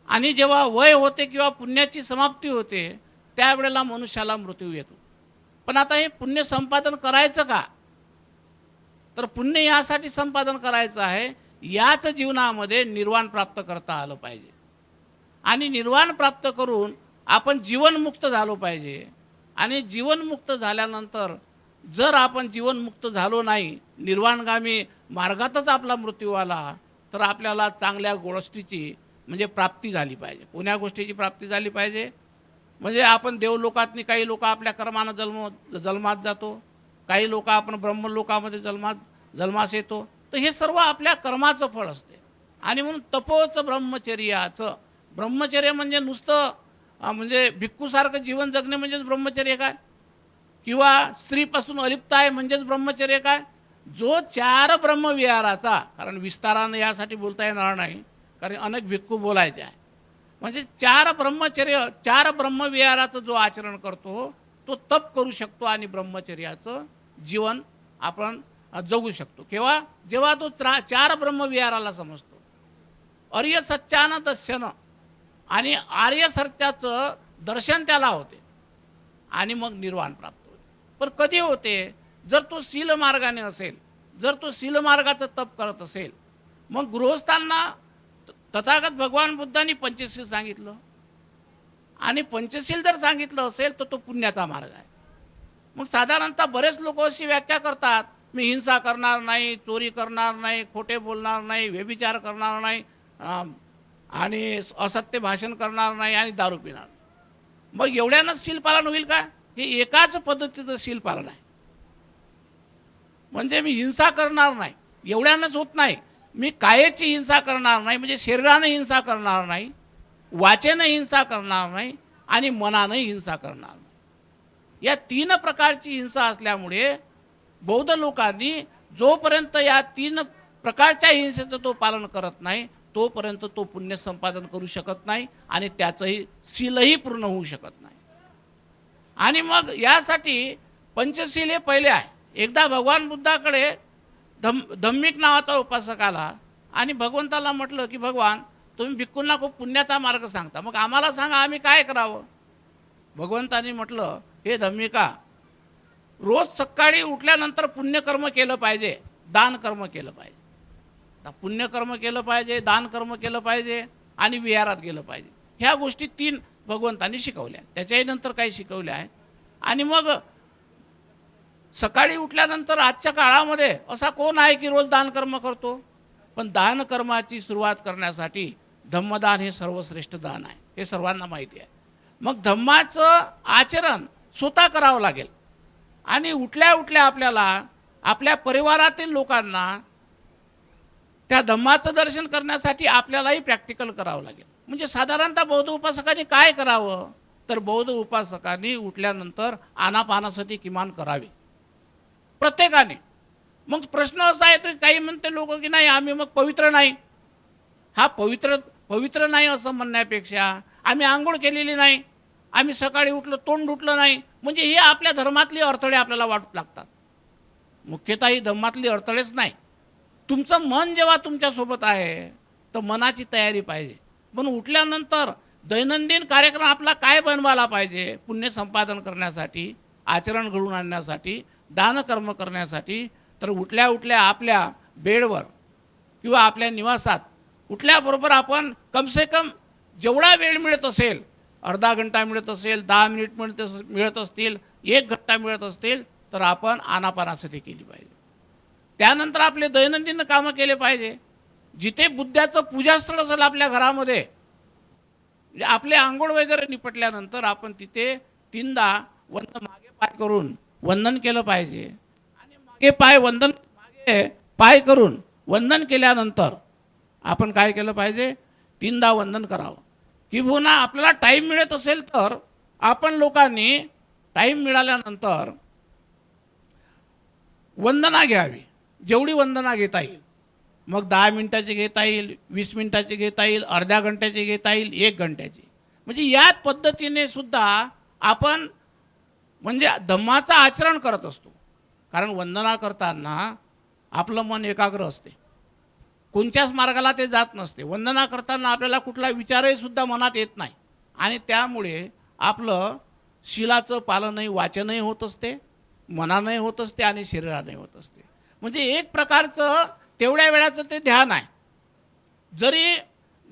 आणि जेव्हा वय होते किंवा पुण्याची समाप्ती होते त्यावेळेला मनुष्याला मृत्यू येतो. पण आता हे पुण्य संपादन करायचं का? तर पुण्य यासाठी संपादन करायचं आहे, याच जीवनामध्ये निर्वाण प्राप्त करता आलं पाहिजे. आणि निर्वाण प्राप्त करून आपण जीवनमुक्त झालो पाहिजे. आणि जीवनमुक्त झाल्यानंतर जर आपण जीवनमुक्त झालो नाही, निर्वाणगामी मार्गातच आपला मृत्यू आला, तर आपल्याला चांगल्या गोष्टीची म्हणजे प्राप्ती झाली पाहिजे. कोण्या गोष्टीची प्राप्ती झाली पाहिजे? म्हणजे आपण देवलोकातनी, काही लोक आपल्या कर्मानं जन्मात जातो, काही लोक आपण ब्रह्मलोकामध्ये जन्मास येतो. तर हे सर्व आपल्या कर्माचं फळ असते. आणि म्हणून तपोचं ब्रह्मचर्याचं. ब्रह्मचर्य म्हणजे नुसतं म्हणजे भिक्खूसारखं जीवन जगणे म्हणजेच ब्रह्मचर्य काय? किंवा स्त्रीपासून अलिप्त आहे म्हणजेच ब्रह्मचर्य काय? जो 4 ब्रह्मविहाराचा, कारण विस्तारानं यासाठी बोलता येणार नाही कारण अनेक भिक्खू बोलायचे आहे, म्हणजे 4 ब्रह्मविहाराचं जो आचरण करतो तो तप करू शकतो आणि ब्रह्मचर्याचं जीवन आपण जगू शकतो. केव्हा? जेव्हा तो 4 ब्रह्मविहाराला समजतो. आर्य सत्यानं दर्शन, आणि आर्य सत्याचं दर्शन त्याला होते आणि मग निर्वाण प्राप्त होते. पण कधी होते? जर तो शील मार्गाने असेल, जर तो शील मार्गाचं तप करत असेल. मग गृहस्थांना तथागत भगवान बुद्धांनी पंचशील सांगितलं, आणि पंचशील जर सांगितलं असेल तर तो पुण्याचा मार्ग आहे. मग साधारणतः बरेच लोक अशी व्याख्या करतात, मी हिंसा करणार नाही, चोरी करणार नाही, खोटे बोलणार नाही, व्यभिचार करणार नाही, आणि असत्य भाषण करणार नाही आणि दारू पिणार. मग एवढ्यानंच शील पालन होईल का? हे एकाच पद्धतीचं शील पालन आहे. म्हणजे मी हिंसा करणार नाही, एवढ्यानंच होत नाही. मी कायेची हिंसा करणार नाही, म्हणजे शरीराने हिंसा करणार नाही, वाचेने हिंसा करणार नाही आणि मनाने हिंसा करणार नाही. या 3 प्रकारची हिंसा असल्यामुळे बौद्ध लोकांनी जोपर्यंत या 3 प्रकारच्या हिंसेचं तो पालन करत नाही तोपर्यंत तो पुण्य संपादन करू शकत नाही आणि त्याचंही शीलही पूर्ण होऊ शकत नाही. आणि मग यासाठी पंचशील हे पहिले आहे. एकदा भगवान बुद्धाकडे धम्मिक नावाचा उपासक आला आणि भगवंताला म्हटलं की भगवान, तुम्ही भिक्खूंना खूप पुण्याचा मार्ग सांगता, मग आम्हाला सांगा आम्ही काय करावं. भगवंतांनी म्हटलं, हे धम्मिका, रोज सकाळी उठल्यानंतर पुण्यकर्म केलं पाहिजे, दान कर्म केलं पाहिजे. पुण्यकर्म केलं पाहिजे, दान कर्म केलं पाहिजे आणि विहारात गेलं पाहिजे. ह्या गोष्टी 3 भगवंतांनी शिकवल्या. त्याच्याही नंतर काही शिकवल्या आहेत. आणि मग सकाळी उठल्यानंतर आजच्या काळामध्ये असा कोण आहे की रोज दान कर्म करतो? पण दान कर्माची सुरुवात करण्यासाठी धम्मदान हे सर्वश्रेष्ठ दान आहे, हे सर्वांना माहिती आहे. मग धम्माचं आचरण स्वतः करावं लागेल आणि उठल्या उठल्या आपल्याला आपल्या परिवारातील लोकांना त्या धम्माचं दर्शन करण्यासाठी आपल्यालाही प्रॅक्टिकल करावं लागेल. म्हणजे साधारणतः बौद्ध उपासकांनी काय करावं, तर बौद्ध उपासकांनी उठल्यानंतर आनापानासती किमान करावी प्रत्येकाने. मग प्रश्न असा आहे की काही म्हणते लोक की नाही आम्ही मग पवित्र नाही. हा पवित्र नाही असं म्हणण्यापेक्षा आम्ही आंघोळ केलेली नाही, आम्ही सकाळी उठलो तोंड धुतलं नाही, म्हणजे हे आपल्या धर्मातले अडथळे आपल्याला वाटू लागतात. मुख्यतः ही धर्मातली अडथळेच नाही. तुमचं मन जेव्हा तुमच्यासोबत आहे तर मनाची तयारी पाहिजे. पण उठल्यानंतर दैनंदिन कार्यक्रम आपला काय बनवायला पाहिजे पुण्य संपादन करण्यासाठी, आचरण घडवून आणण्यासाठी, दानकर्म करण्यासाठी. तर उठल्या उठल्या आपल्या बेडवर किंवा आपल्या निवासात उठल्याबरोबर आपण कमसे कम जेवढा वेळ मिळत असेल, अर्धा घंटा मिळत असेल, 10 मिनिट मिळत असतील, 1 घंटा मिळत असतील, तर आपण आनापानासती केली पाहिजे. त्यानंतर आपले दैनंदिन कामं केले पाहिजे. जिथे बुद्धाचं पूजास्थळ असेल आपल्या घरामध्ये, आपले आंघोळ वगैरे निपटल्यानंतर आपण तिथे 3दा मागे पाय करून वंदन केलं पाहिजे. आणि मागे पाय करून वंदन केल्यानंतर आपण काय केलं पाहिजे, 3दा वंदन करावं. किंवा आपल्याला टाईम मिळत असेल तर आपण लोकांनी टाईम मिळाल्यानंतर वंदना घ्यावी, जेवढी वंदना घेता येईल. मग 10 मिनिटाची घेता येईल, 20 मिनिटाची घेता येईल, अर्ध्या घंट्याची घेता येईल, 1 घंट्याची. म्हणजे याच पद्धतीने सुद्धा आपण म्हणजे धम्माचं आचरण करत असतो. कारण वंदना करताना आपलं मन एकाग्र असते, कोणत्याच मार्गाला ते जात नसते. वंदना करताना आपल्याला कुठला विचारही सुद्धा मनात येत नाही आणि त्यामुळे आपलं शीलाचं पालनही वाचनही होत असते, मनानंही होत असते आणि शरीरानंही होत असते. म्हणजे एक प्रकारचं तेवढ्या वेळाचं ते ध्यान आहे. जरी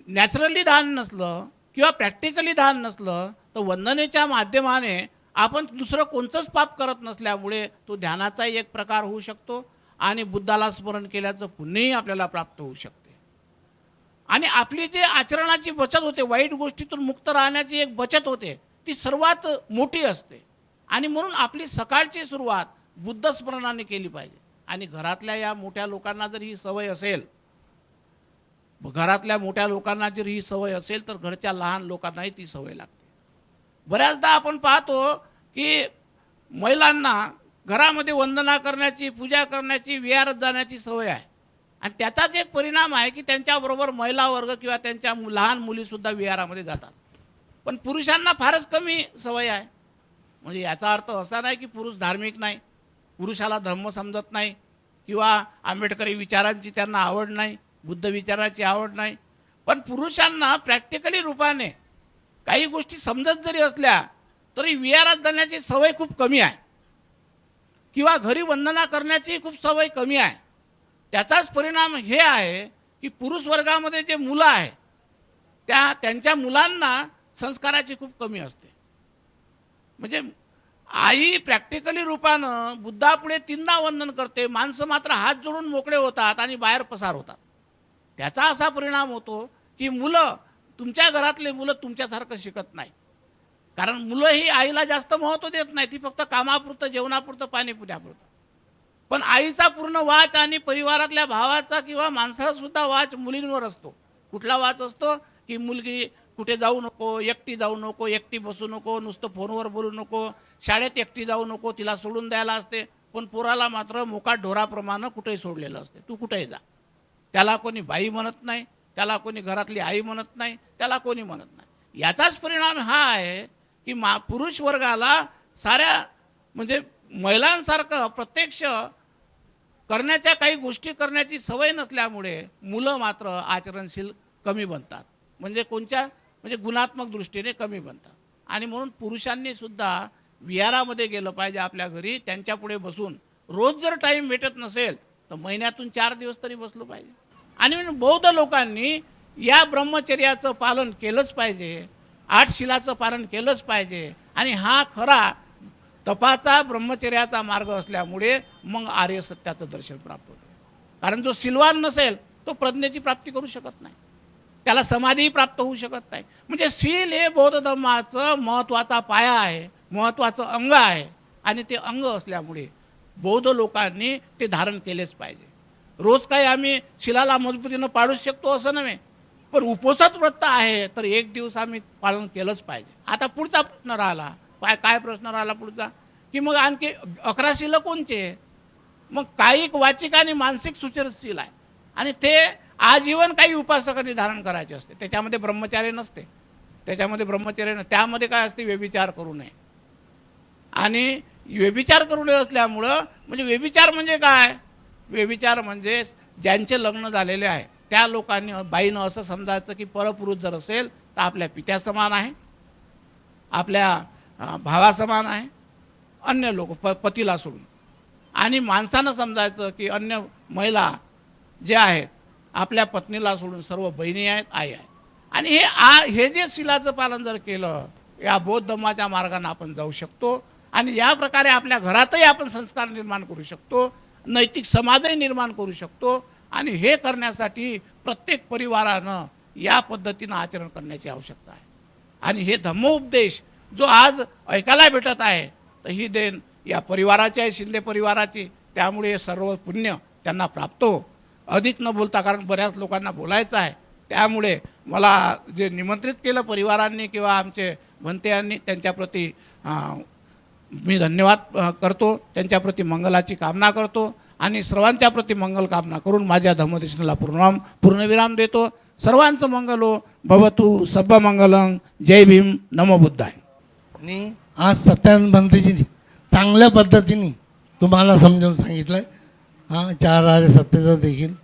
नॅचरली ध्यान नसलं किंवा प्रॅक्टिकली ध्यान नसलं तर वंदनेच्या माध्यमाने आपण दुसरं कोणतंच पाप करत नसल्यामुळे तो ध्यानाचाही एक प्रकार होऊ शकतो आणि बुद्धाला स्मरण केल्याचं पुण्यही आपल्याला प्राप्त होऊ शकते. आणि आपली जे आचरणाची बचत होते, वाईट गोष्टीतून मुक्त राहण्याची एक बचत होते, ती सर्वात मोठी असते. आणि म्हणून आपली सकाळची सुरुवात बुद्ध स्मरणाने केली पाहिजे. आणि घरातल्या या मोठ्या लोकांना जर ही सवय असेल, तर घरच्या लहान लोकांनाही ती सवय लागते. बऱ्याचदा आपण पाहतो की महिलांना घरामध्ये वंदना करण्याची, पूजा करण्याची, विहारात जाण्याची सवय आहे आणि त्याचाच एक परिणाम आहे की त्यांच्याबरोबर महिला वर्ग किंवा त्यांच्या लहान मुलीसुद्धा विहारामध्ये जातात. पण पुरुषांना फारच कमी सवय आहे. म्हणजे याचा अर्थ असा नाही की पुरुष धार्मिक नाही, पुरुषाला धर्म समजत नाही किंवा आंबेडकरी विचारांची त्यांना आवड नाही, बुद्ध विचाराची आवड नाही. पण पुरुषांना प्रॅक्टिकली रूपाने काही गोष्टी समजत जरी असल्या तरी विहारात जाण्याची सवय खूप कमी आहे किंवा घरी वंदना करण्याची खूप सवय कमी आहे. त्याचाच परिणाम हे आहे की पुरुष वर्गामध्ये जे मुलं आहे त्यांच्या मुलांना संस्काराची खूप कमी असते. म्हणजे आई प्रॅक्टिकली रूपानं बुद्धापुढे 3दा वंदन करते, माणसं मात्र हात जोडून मोकळे होतात आणि बाहेर पसार होतात. त्याचा असा परिणाम होतो की तुमच्या घरातले मुलं तुमच्यासारखं शिकत नाही. कारण मुलं ही आईला जास्त महत्त्व देत नाही, ती फक्त कामापुरतं, जेवणापुरतं, पाणीपुऱ्यापुरतं. पण आईचा पूर्ण वाच आणि परिवारातल्या भावाचा किंवा माणसाचा सुद्धा वाच मुलींवर असतो. कुठला वाच असतो की मुलगी कुठे जाऊ नको, एकटी जाऊ नको, एकटी बसू नको, नुसतं फोनवर बोलू नको, शाळेत एकटी जाऊ नको, तिला सोडून द्यायला असते. पण पोराला मात्र मोकाट ढोराप्रमाणे कुठेही सोडलेलं असते, तू कुठेही जा. त्याला कोणी बाई म्हणत नाही, त्याला कोणी घरातली आई म्हणत नाही, त्याला कोणी म्हणत नाही. याचाच परिणाम हा आहे की पुरुष वर्गाला साऱ्या म्हणजे महिलांसारखं प्रत्यक्ष करण्याच्या काही गोष्टी करण्याची सवय नसल्यामुळे मुलं मात्र आचरणशील कमी बनतात, म्हणजे म्हणजे गुणात्मक दृष्टीने कमी बनतात. आणि म्हणून पुरुषांनी सुद्धा विहारामध्ये गेलं पाहिजे आपल्या घरी, त्यांच्यापुढे बसून रोज जर टाईम भेटत नसेल तर महिन्यातून 4 दिवस तरी बसलो पाहिजे. आणि म्हणून बौद्ध लोकांनी या ब्रह्मचर्याचं पालन केलंच पाहिजे, 8 शिलाचं पालन केलंच पाहिजे. आणि हा खरा तपाचा ब्रह्मचर्याचा मार्ग असल्यामुळे मग आर्य सत्याचं दर्शन प्राप्त होतं. कारण जो सिलवान नसेल तो प्रज्ञेची प्राप्ती करू शकत नाही, त्याला समाधीही प्राप्त होऊ शकत नाही. म्हणजे सील हे बौद्ध धर्माचं महत्त्वाचा पाया आहे, महत्त्वाचं अंग आहे. आणि ते अंग असल्यामुळे बौद्ध लोकांनी ते धारण केलेच पाहिजे. रोज काही आम्ही शिलाला मजबूतीनं पाळूच शकतो असं नव्हे, पण उपवासात व्रत आहे तर 1 दिवस आम्ही पालन केलंच पाहिजे. आता पुढचा प्रश्न राहिला, काय प्रश्न राहिला पुढचा की मग आणखी 11 शिलं कोणचे? मग कायिक, वाचिक आणि मानसिक सुचिरशील आहे. आणि ते आजीवन काही उपासकांनी धारण करायचे असते. त्याच्यामध्ये ब्रह्मचार्य नसते, त्याच्यामध्ये ब्रह्मचर्य त्यामध्ये काय असते, व्यभिचार करू नये. आणि व्यभिचार करू नये असल्यामुळं म्हणजे व्यभिचार म्हणजे काय, व्यभिचार म्हणजे ज्यांचे लग्न झालेले आहे त्या लोकांनी बाईनं असं समजायचं की परपुरुष जर असेल तर आपल्या पित्या समान आहे, आपल्या भावासमान आहे, अन्य लोक पतीला सोडून. आणि माणसानं समजायचं की अन्य महिला जे आहेत आपल्या पत्नीला सोडून सर्व बहिणी आहेत, आई आहे. आणि हे जे शिलाचं पालन जर केलं या बौद्ध धर्माच्या मार्गाने आपण जाऊ शकतो. आणि या प्रकारे आपल्या घरातही आपण संस्कार निर्माण करू शकतो, नैतिक समाजही निर्माण करू शकतो. आणि हे करण्यासाठी प्रत्येक परिवारानं या पद्धतीनं आचरण करण्याची आवश्यकता आहे. आणि हे धम्मोपदेश जो आज ऐकायला भेटत आहे तर ही देण या परिवाराची आहे, शिंदे परिवाराची. त्यामुळे हे सर्व पुण्य त्यांना प्राप्त हो. अधिक न बोलता, कारण बऱ्याच लोकांना बोलायचं आहे, त्यामुळे मला जे निमंत्रित केलं परिवारांनी किंवा आमचे भंतेयांनी त्यांच्याप्रती मी धन्यवाद करतो, त्यांच्याप्रती मंगलाची कामना करतो. आणि सर्वांच्या प्रती मंगल कामना करून माझ्या धम्मदेशनाला पूर्णविराम देतो. सर्वांचं मंगलो भवतु, सब्ब मंगलं. जय भीम, नमो बुद्धाय. आणि आज सत्यानंद भंतेजी चांगल्या पद्धतीने तुम्हाला समजावून सांगितलं आहे. 4 आर्य सत्याचं देखील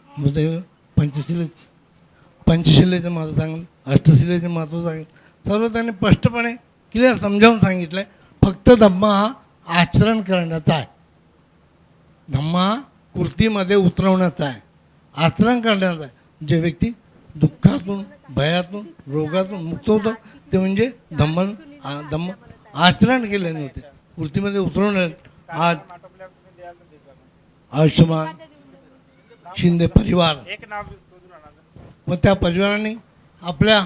पंचशिलेचं महत्त्व सांगितलं, अष्टशिलेचं महत्त्व सांगितलं, सर्व त्यांनी स्पष्टपणे क्लिअर समजावून सांगितलं आहे. फक्त धम्म हा आचरण करण्याचा आहे, धम्म हा कृतीमध्ये उतरवण्याचा आहे, आचरण करण्याचा आहे. जे व्यक्ती दुःखातून, भयातून, रोगातून मुक्त होतं ते म्हणजे धम्म आचरण केल्याने होते, कृतीमध्ये उतरवणे. आज आयुष्यमान शिंदे परिवार व त्या परिवाराने आपल्या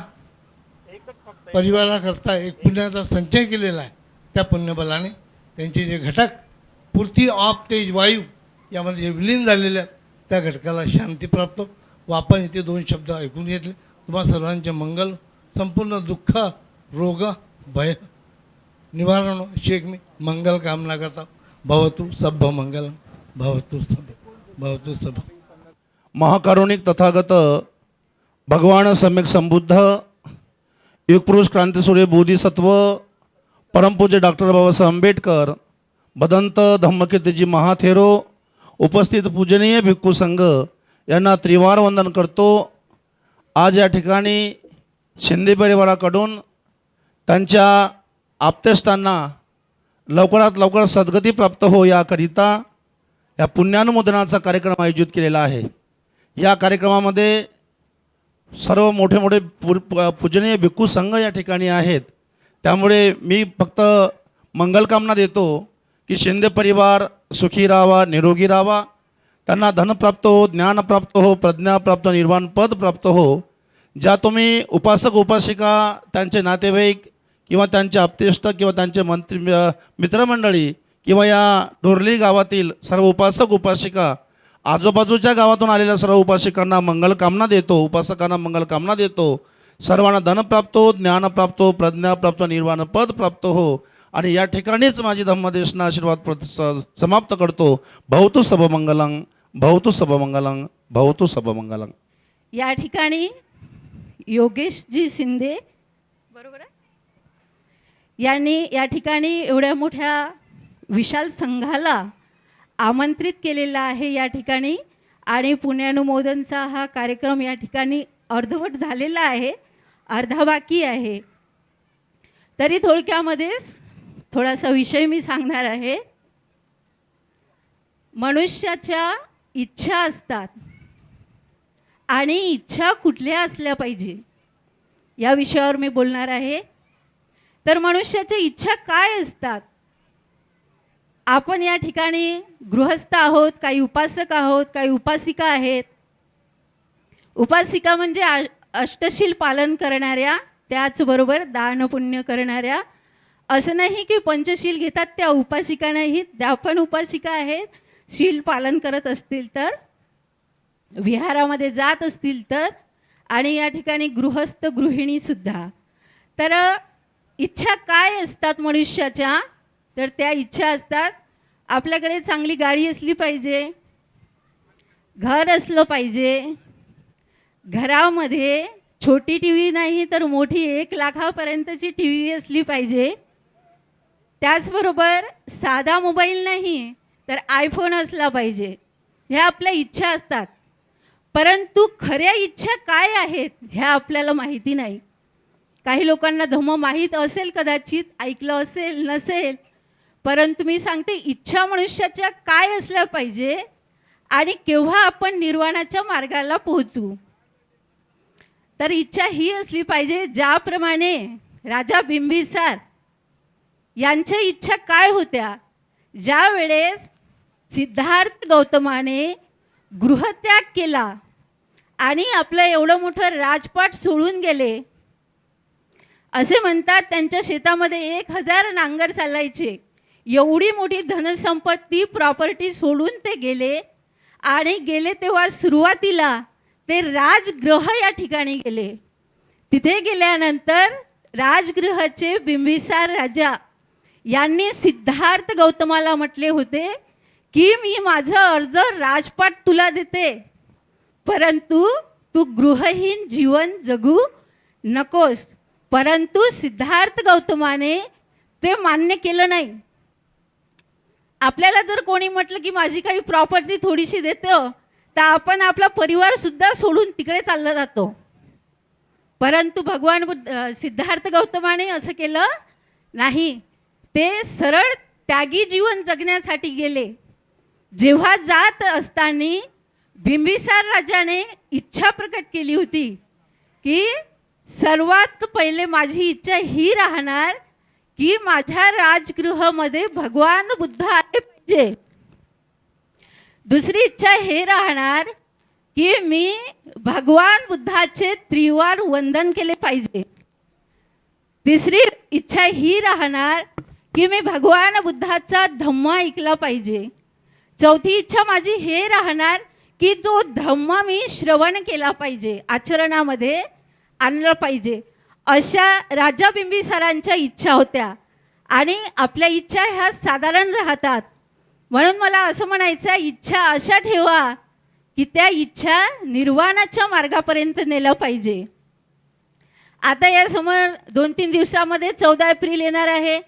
परिवाराकरता एक पुण्याचा संचय केलेला आहे. त्या पुण्यबलाने त्यांचे जे घटक पृथ्वी, आप, तेज, वायू यामध्ये जे विलीन झालेले आहेत त्या घटकाला शांती प्राप्त व आपण इथे 2 शब्द ऐकून घेतले. तुम्हा सर्वांचे मंगल, संपूर्ण दुःख, रोग, भय निवारण अशी एक मी मंगल कामना करता. भवतु सब्ब मंगलम, भवतु सब्ब. महाकारुणिक तथागत भगवान सम्यक संबुद्ध युगपुरुष क्रांतिसूर्य बोधिसत्व परमपूज्य डॉक्टर बाबासाहेब आंबेडकर बदंत धम्मकीर्तीजी महाथेरो उपस्थित पूजनीय भिक्खू संघ यांना त्रिवार वंदन करतो. आज या ठिकाणी शिंदे परिवाराकडून त्यांच्या आप्तेष्टांना लवकरात लवकर सद्गती प्राप्त हो याकरिता या पुण्यानुमोदनाचा कार्यक्रम आयोजित केलेला आहे. या कार्यक्रमामध्ये सर्व मोठे मोठे पूजनीय भिक्खू संघ या ठिकाणी आहेत. त्यामुळे मी फक्त मंगलकामना देतो की शिंदे परिवार सुखी राहावा, निरोगी राहावा, त्यांना धन प्राप्त हो, ज्ञान प्राप्त हो, प्रज्ञा प्राप्त, निर्वाण पद प्राप्त हो. ज्या तुम्ही उपासक उपासिका, त्यांचे नातेवाईक किंवा त्यांचे आप्तेष्ट किंवा त्यांचे मंत्री मित्रमंडळी किंवा या डोरली गावातील सर्व उपासक उपासिका, आजूबाजूच्या गावातून आलेल्या सर्व उपासिकांना मंगलकामना देतो, उपासकांना मंगलकामना देतो. सर्वांना धन प्राप्त हो, ज्ञान प्राप्त हो, प्रज्ञा प्राप्त हो, निर्वाण पद प्राप्त हो. आणि या ठिकाणीच माझी धम्मदेशना आशीर्वाद समाप्त करतो. भवतु सबमंगलं, भवतु सबमंगलं, भवतु सबमंगलं. या ठिकाणी योगेशजी शिंदे बरोबर आहे, यांनी या ठिकाणी एवढ्या मोठ्या विशाल संघाला आमंत्रित केलेला आहे या ठिकाणी. आणि पुण्यानुमोदनचा हा कार्यक्रम या ठिकाणी अर्धवट झालेला आहे, अर्धा बाकी आहे. तरी थोडक्यामध्येच थोडासा विषय मी सांगणार आहे. मनुष्याच्या इच्छा असतात आणि इच्छा कुठल्या असल्या पाहिजे या विषयावर मी बोलणार आहे. तर मनुष्याच्या इच्छा काय असतात? आपण या ठिकाणी गृहस्थ आहोत, काही उपासक आहोत, काही उपासिका आहेत. उपासिका म्हणजे अष्टशील पालन करणाऱ्या, त्याचबरोबर दान पुण्य करणाऱ्या. असं नाही की पंचशील घेतात त्या उपासिका नाहीत, त्या पण उपासिका आहेत. शील पालन करत असतील तर, विहारामध्ये जात असतील तर, आणि या ठिकाणी गृहस्थ गृहिणीसुद्धा. तर इच्छा काय असतात मनुष्याच्या? तर त्या इच्छा असतात, आपल्याकडे चांगली गाडी असली पाहिजे, घर असलं पाहिजे, घरामध्ये छोटी टी व्ही नाही तर मोठी 1 लाखापर्यंतची टी व्ही असली पाहिजे. त्याचबरोबर साधा मोबाईल नाही तर आयफोन असला पाहिजे. ह्या आपल्या इच्छा असतात. परंतु खऱ्या इच्छा काय आहेत ह्या आपल्याला माहिती नाही. काही लोकांना धम्म माहीत असेल, कदाचित ऐकलं असेल, नसेल. परंतु मी सांगते, इच्छा मनुष्याच्या काय असल्या पाहिजे आणि केव्हा आपण निर्वाणाच्या मार्गाला पोहोचू. तर इच्छा ही असली पाहिजे, ज्याप्रमाणे राजा बिंबिसार यांच्या इच्छा काय होत्या. ज्या वेळेस सिद्धार्थ गौतमाने गृहत्याग केला आणि आपलं एवढं मोठं राजपाट सोडून गेले. असे म्हणतात त्यांच्या शेतामध्ये 1000 नांगर चालायचे. एवढी मोठी धनसंपत्ती प्रॉपर्टी सोडून ते गेले. आणि गेले तेव्हा सुरुवातीला ते राजगृह या ठिकाणी गेले. तिथे गेल्यानंतर राजगृहाचे बिंबिसार राजा यांनी सिद्धार्थ गौतमाला म्हटले होते की मी माझं अर्ध राजपाट तुला देते, परंतु तू गृहहीन जीवन जगू नकोस. परंतु सिद्धार्थ गौतमाने ते मान्य केलं नाही. आपल्याला जर कोणी म्हटलं की माझी काही प्रॉपर्टी थोडीशी देतो, तर आपण आपला परिवारसुद्धा सोडून तिकडे चालला जातो. परंतु भगवान सिद्धार्थ गौतमाने असं केलं नाही. ते सरळ त्यागी जीवन जगण्यासाठी गेले. जेव्हा जात असताना बिंबिसार राजाने इच्छा प्रकट केली होती की सर्वात पहिले माझी इच्छा ही राहणार की माझ्या राजगृहामध्ये भगवान बुद्ध आले पाहिजे. दुसरी इच्छा हे राहणार की मी भगवान बुद्धाचे त्रिवार वंदन केले पाहिजे. तिसरी इच्छा ही राहणार की मी भगवान बुद्धाचा धम्म ऐकला पाहिजे. चौथी इच्छा माझी हे राहणार की तो धम्म मी श्रवण केला पाहिजे, आचरणामध्ये आणलं पाहिजे. अशा राजा बिंबिसारांच्या इच्छा होत्या. आणि आपल्या इच्छा ह्या साधारण राहतात. म्हणून मला असं म्हणायचं, इच्छा अशा ठेवा की त्या इच्छा निर्वाणाच्या मार्गापर्यंत नेलं पाहिजे. आता या समोर 2-3 दिवसामध्ये 14 एप्रिल येणार आहे.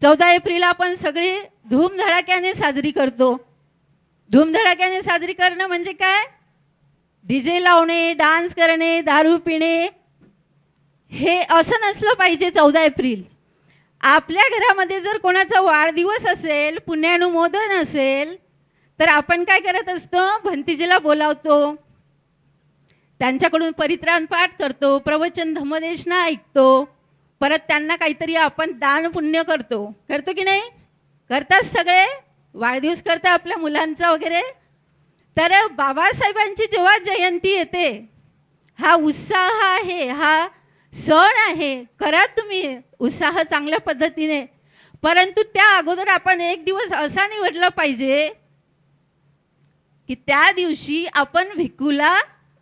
14 एप्रिल आपण सगळे धूमधडाक्याने साजरी करतो. धूमधडाक्याने साजरी करणं म्हणजे काय? डीजे लावणे, डान्स करणे, दारू पिणे, हे असं नसलं पाहिजे. 14 एप्रिल आपल्या घरामध्ये जर कोणाचा वाढदिवस असेल, पुण्यानुमोदन असेल, तर आपण काय करत असतो? भंतीजीला बोलावतो, त्यांच्याकडून परित्राण पाठ करतो, प्रवचन धम्मदेशना ऐकतो, परत त्यांना काहीतरी आपण दान पुण्य करतो. करतो की नाही? करतात सगळे. वाढदिवस करता आपल्या मुलांचा वगैरे. तर बाबासाहेबांची जेव्हा जयंती येते, हा उत्साह आहे, हा सण आहे, करा तुम्ही उत्साह चांगल्या पद्धतीने, परंतु त्या अगोदर आपण एक दिवस असा निवडला पाहिजे की त्या दिवशी आपण भिक्खूला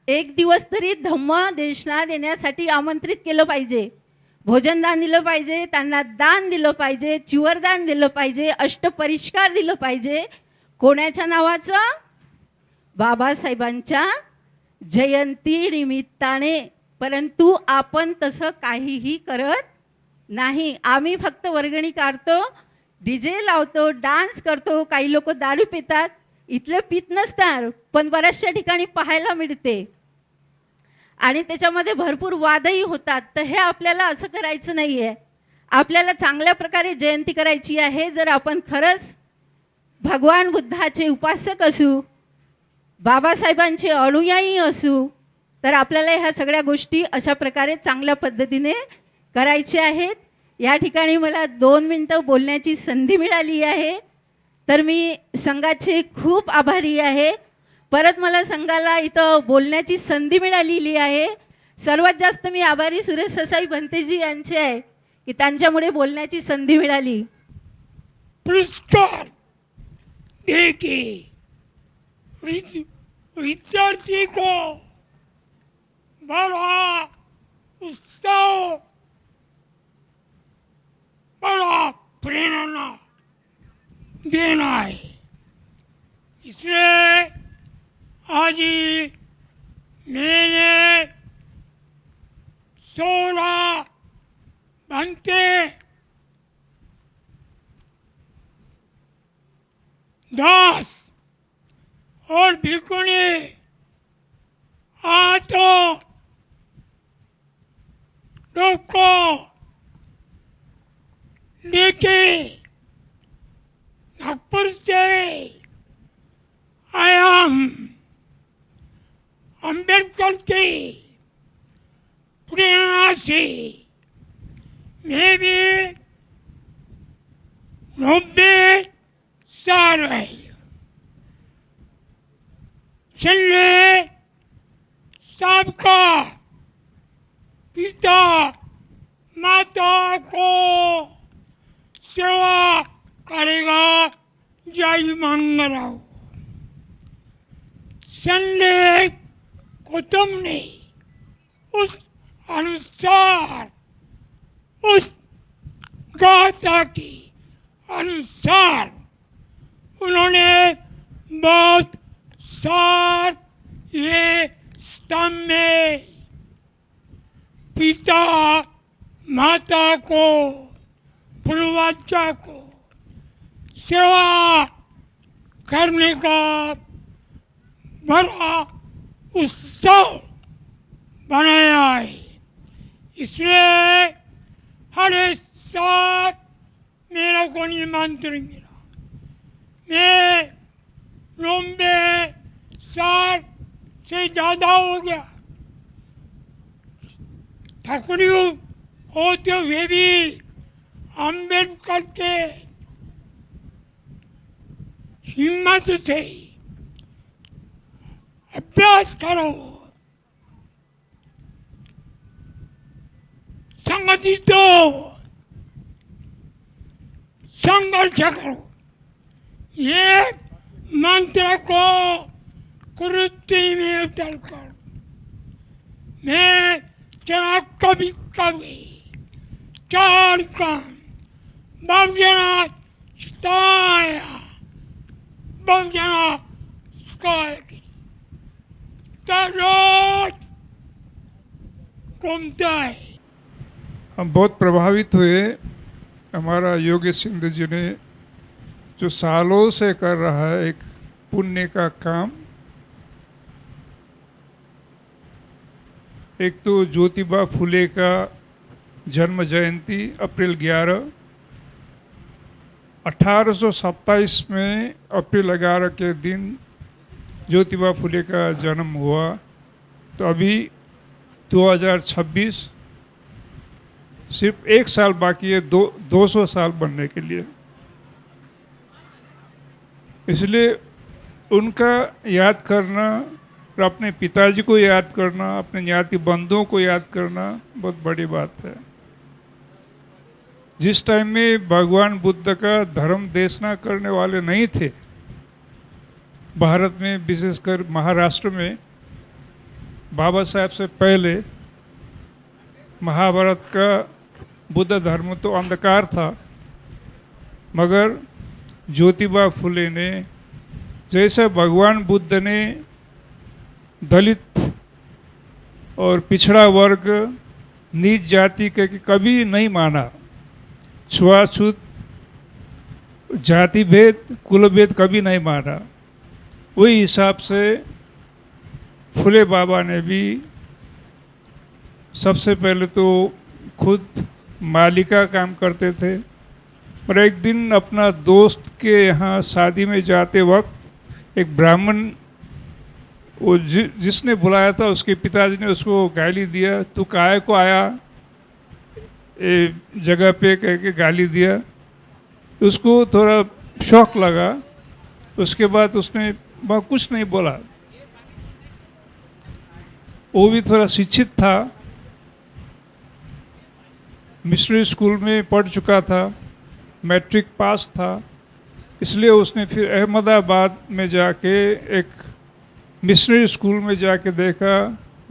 एक दिवस तरी धम्म देशना देण्यासाठी आमंत्रित केलं पाहिजे. भोजनदान दिलं पाहिजे, त्यांना दान दिलं पाहिजे, चिवरदान दिलं पाहिजे, अष्टपरिष्कार दिलं पाहिजे. कोणाच्या नावाचं? बाबासाहेबांच्या जयंती निमित्ताने. परंतु आपण तसं काहीही करत नाही. आम्ही फक्त वर्गणी काढतो, डीजे लावतो, डान्स करतो. काही लोक दारू पितात, इथले पित नसतात पण बऱ्याचशा ठिकाणी पाहायला मिळते आणि त्याच्यामध्ये भरपूर वादही होतात. तर हे आपल्याला असं करायचं नाही आहे. आपल्याला चांगल्या प्रकारे जयंती करायची आहे. जर आपण खरंच भगवान बुद्धाचे उपासक असू, बाबासाहेबांचे अनुयायी असू, तर आपल्याला ह्या सगळ्या गोष्टी अशा प्रकारे चांगल्या पद्धतीने करायच्या आहेत. या ठिकाणी मला 2 मिनटं बोलण्याची संधी मिळाली आहे, तर मी संघाचे खूप आभारी आहे. परत मला संघाला इथं बोलण्याची संधी मिळालेली आहे. सर्वात जास्त मी आभारी सुरेश ससाई भंतेजी यांचे आहे की त्यांच्यामुळे बोलण्याची संधी मिळाली. पुरस्कार देके विद्यार्थी को बड़ा उत्साह, बड़ा प्रेरणा देना है. इसलिए आज मैंने 16 घंटे 10 और भिकुनी हाथों को लेके नागपुर से आया हूं. अम्बेडकर की प्रेरणा से मैं भी 90 साल है. चलिए सबका पिता माता को सेवा करेगा. जय मंगलराव. संजय कुटुंब ने उस अनुसार, उस गाथा के अनुसार उन्होंने बहुत सार ये स्तंभ में पिता माता को, पूर्वजा को सेवा करने का बड़ा उत्सव बनाया है. इसलिए हर साल मेरा को निमंत्रण मिला. मैं 90 साल से ज़्यादा हो गया. तकरीब होते हुए भी अम्बेडकर के हिम्मत से अभ्यास करो, संगठित हो, संघर्ष करो. ये मंत्र को कृति में उतरकर मैं चला कभी कभी 4 काम बहुजना स्ताया बहुजना स्काय रोज घूमता है. हम बहुत प्रभावित हुए. हमारा योगेश सिंह जी ने जो सालों से कर रहा है एक पुण्य का काम. एक तो ज्योतिबा फुले का जन्म जयंती अप्रैल 11, 1827 में अप्रैल 11 के दिन ज्योतिबा फुले का जन्म हुआ. तो अभी 2026 सिर्फ 1 साल बाकी है 200 साल बनने के लिए. इसलिए उनका याद करना और अपने पिताजी को याद करना, अपने ज्ञाति बंधुओं को याद करना बहुत बड़ी बात है। जिस टाइम में भगवान बुद्ध का धर्म देशना करने वाले नहीं थे, भारत में विशेषकर महाराष्ट्र में, बाबा साहब से पहले महाभारत का बुद्ध धर्म तो अंधकार था, मगर ज्योतिबा फुले ने, जैसे भगवान बुद्ध ने दलित और पिछड़ा वर्ग, नीच जाति के कभी नहीं माना, छुआछूत, जाति भेद, कुल भेद कभी नहीं माना, वही हिसाब से फुले बाबा ने भी सबसे पहले तो खुद माली का काम करते थे, और एक दिन अपना दोस्त के यहाँ शादी में जाते वक्त एक ब्राह्मण, वो जिसने बुलाया था उसके पिताजी ने उसको गाली दिया, तू काहे को आया ए जगह पे, कह के गाली दिया। उसको थोड़ा शौक लगा, उसके बाद उसने वह कुछ नहीं बोला। वो भी थोड़ा शिक्षित था, मिशनरी स्कूल में पढ़ चुका था, मैट्रिक पास था, इसलिए उसने फिर अहमदाबाद में जाके एक मिशनरी स्कूल में जाके देखा,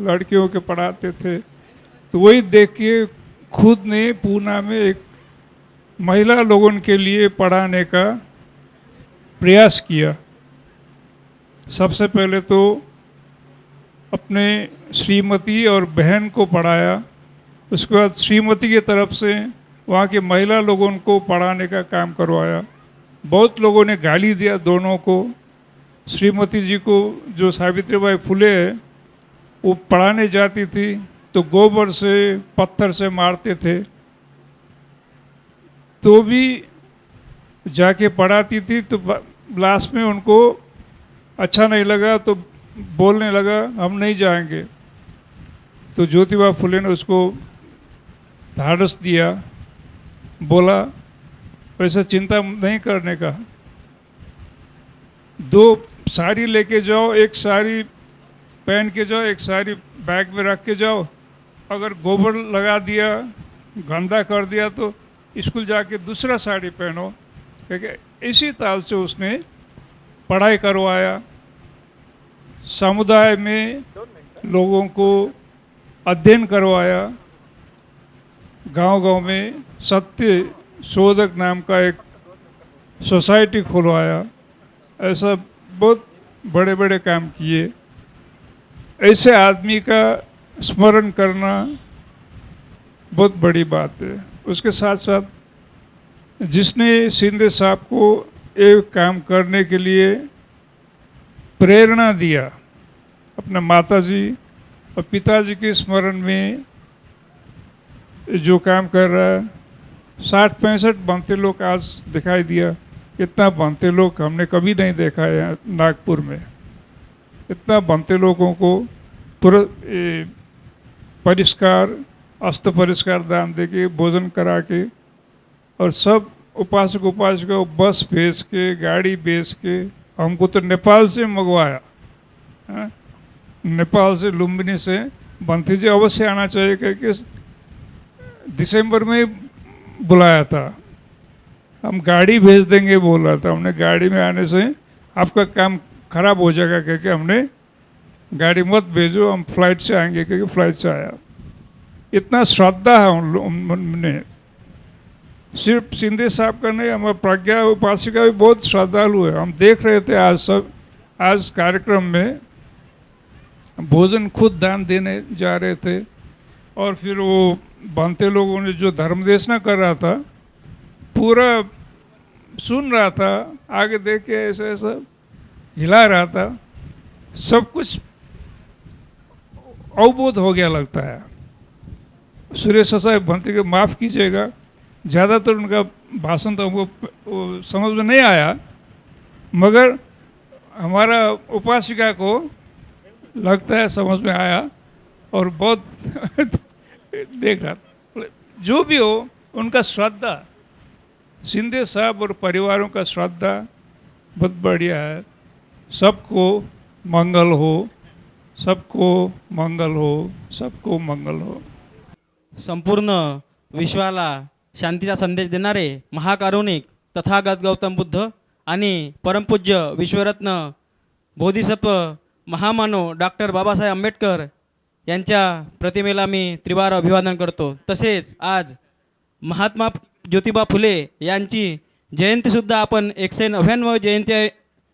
लड़कियों के पढ़ाते थे, तो वही देख के खुद ने पूना में एक महिला लोगों के लिए पढ़ाने का प्रयास किया। सबसे पहले तो अपने श्रीमती और बहन को पढ़ाया, उसके बाद श्रीमती की तरफ से वहाँ के महिला लोगों को पढ़ाने का काम करवाया। बहुत लोगों ने गाली दिया दोनों को। श्रीमती जी को, जो सावित्रीबाई फुले है, वो पढ़ाने जाती थी तो गोबर से, पत्थर से मारते थे, तो भी जाके पढ़ाती थी। तो लास्ट में उनको अच्छा नहीं लगा तो बोलने लगा, हम नहीं जाएंगे। तो ज्योतिबा फुले ने उसको धाड़स दिया, बोला वैसे चिंता नहीं करने का, 2 साड़ी लेके जाओ, एक साड़ी पहन के जाओ, एक साड़ी बैग में रख के जाओ, अगर गोबर लगा दिया, गंदा कर दिया तो स्कूल जाके दूसरा साड़ी पहनो। क्योंकि इसी ताल से उसने पढ़ाई करवाया, समुदाय में लोगों को अध्ययन करवाया, गांव-गांव में सत्य शोधक नाम का एक सोसाइटी खुलवाया। ऐसा बहुत बड़े बड़े काम किए। ऐसे आदमी का स्मरण करना बहुत बड़ी बात है। उसके साथ साथ जिसने शिंदे साहब को एक काम करने के लिए प्रेरणा दिया, अपने माताजी और पिताजी के स्मरण में जो काम कर रहा है, 60-65 बनते लोग आज दिखाई दिया। इतना बनते लोग हमने कभी नहीं देखा है यहाँ नागपुर में। इतना बनते लोगों को पूरा परिष्कार, अस्त परिष्कार दान दे के, भोजन करा के, और सब उपासक उपासिका बस भेज के, गाड़ी भेज के, हमको तो नेपाल से मंगवाया। नेपाल से, लुम्बिनी से, बंती जी अवश्य आना चाहिए क्योंकि दिसंबर में बुलाया था। हम गाड़ी भेज देंगे बोल रहा था। हमने गाड़ी में आने से आपका काम खराब हो जाएगा क्योंकि हमने गाड़ी मत भेजो, हम फ्लाइट से आएंगे, क्योंकि फ्लाइट से आया। इतना श्रद्धा है उनने। सिर्फ शिंदे साहब का नहीं, हमारा प्रज्ञा उपासिका भी बहुत श्रद्धालु है। हम देख रहे थे आज कार्यक्रम में भोजन खुद दान देने जा रहे थे, और फिर वो बनते लोगों ने जो धर्म देशना कर रहा था, पूरा सुन रहा था, आगे देख के ऐसा ऐसा हिला रहा था। सब कुछ अवबोध हो गया लगता है। सुरेश साहब बनते के माफ़ कीजिएगा, ज़्यादातर उनका भाषण तो हमको समझ में नहीं आया, मगर हमारा उपासिका को लगता है समझ में आया और बहुत देख रहा था। जो भी हो, उनका श्रद्धा, शिंदे साहब और परिवारों का श्रद्धा बहुत बढ़िया है। सबको मंगल हो, सबको मंगल हो, सबको मंगल हो. संपूर्ण विश्वाला शांतीचा संदेश देणारे महाकारुणिक तथागत गौतम बुद्ध आणि परमपूज्य विश्वरत्न बोधिसत्व महामानव डॉक्टर बाबासाहेब आंबेडकर यांच्या प्रतिमेला मी त्रिवार अभिवादन करतो. तसेच आज महात्मा ज्योतिबा फुले यांची जयंतीसुद्धा आपण 199 जयंती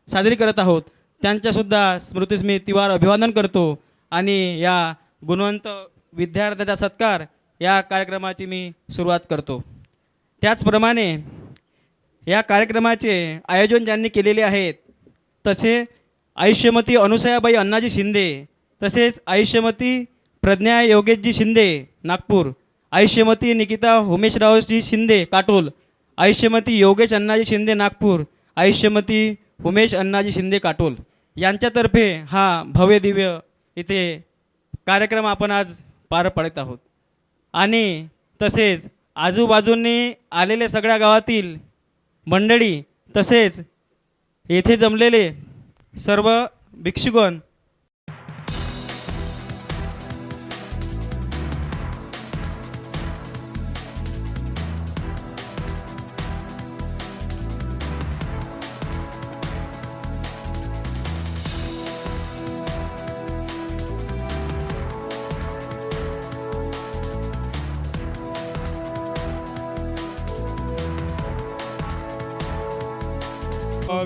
साजरी करत आहोत. त्यांच्यासुद्धा स्मृतीस मी त्रिवार अभिवादन करतो आणि या गुणवंत विद्यार्थ्याचा सत्कार या कार्यक्रमाची मी सुरुवात करतो. त्याचप्रमाणे या कार्यक्रमाचे आयोजन ज्यांनी केलेले आहेत तसे आयुष्यमती अनुसयाबाई अण्णाजी शिंदे, तसेच आयुष्यमती प्रज्ञा योगेशजी शिंदे नागपूर, आयुष्यमती निकिता उमेशरावजी शिंदे काटोल, आयुष्यमती योगेश अण्णाजी शिंदे नागपूर, आयुष्यमती उमेश अण्णाजी शिंदे काटोल यांच्यातर्फे हा भव्य दिव्य इथे कार्यक्रम आपण आज पार पाडत आहोत. आणि तसेच आजूबाजूंनी आलेले सगळ्या गावातील मंडळी तसेच येथे जमलेले सर्व भिक्षुगण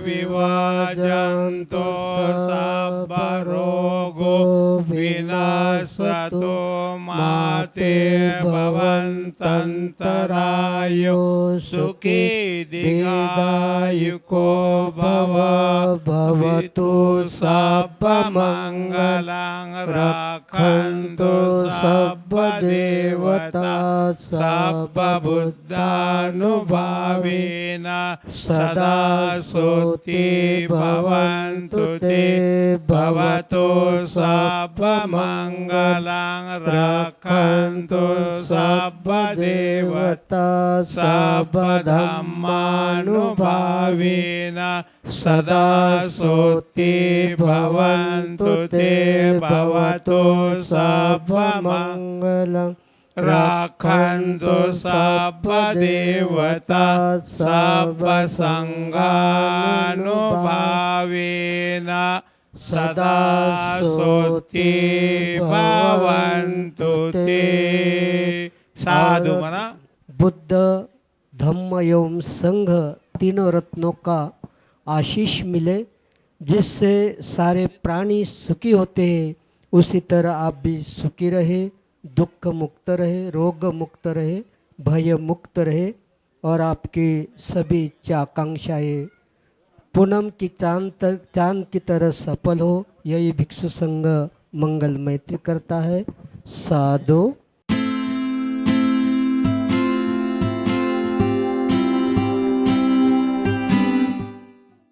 विवाजन्तो साब्बरोगो विनाशतो माते भवन्तन्तरायो सुखी दीर्घायुको भव भवतु सर्वमङ्गलं रक्षन्तु सर्वदेवता सर्वबुद्धानुभावेन सदा सोति भवन्तु ते भवतु सर्वमङ्गलं रक्षन्तु सर्वदेवता सर्वधर्मानुभावेन सदा सोति भवन्तु ते भवतु सर्वमङ्गलं रक्षन्तु सर्वदेवता सर्वसङ्गानुभावेन सदा सोति भवन्तु ते. साधु म्हणा. बुद्ध धम्म एवं संघ तीनों रत्नों का आशीष मिले, जिससे सारे प्राणी सुखी होते हैं. उसी तरह आप भी सुखी रहे, दुख मुक्त रहे, रोग मुक्त रहे, भय मुक्त रहे और आपकी सभी इच्छा आकांक्षाएँ पूनम की चांद की तरह सफल हो. यही भिक्षु संघ मंगल मैत्री करता है. साधु.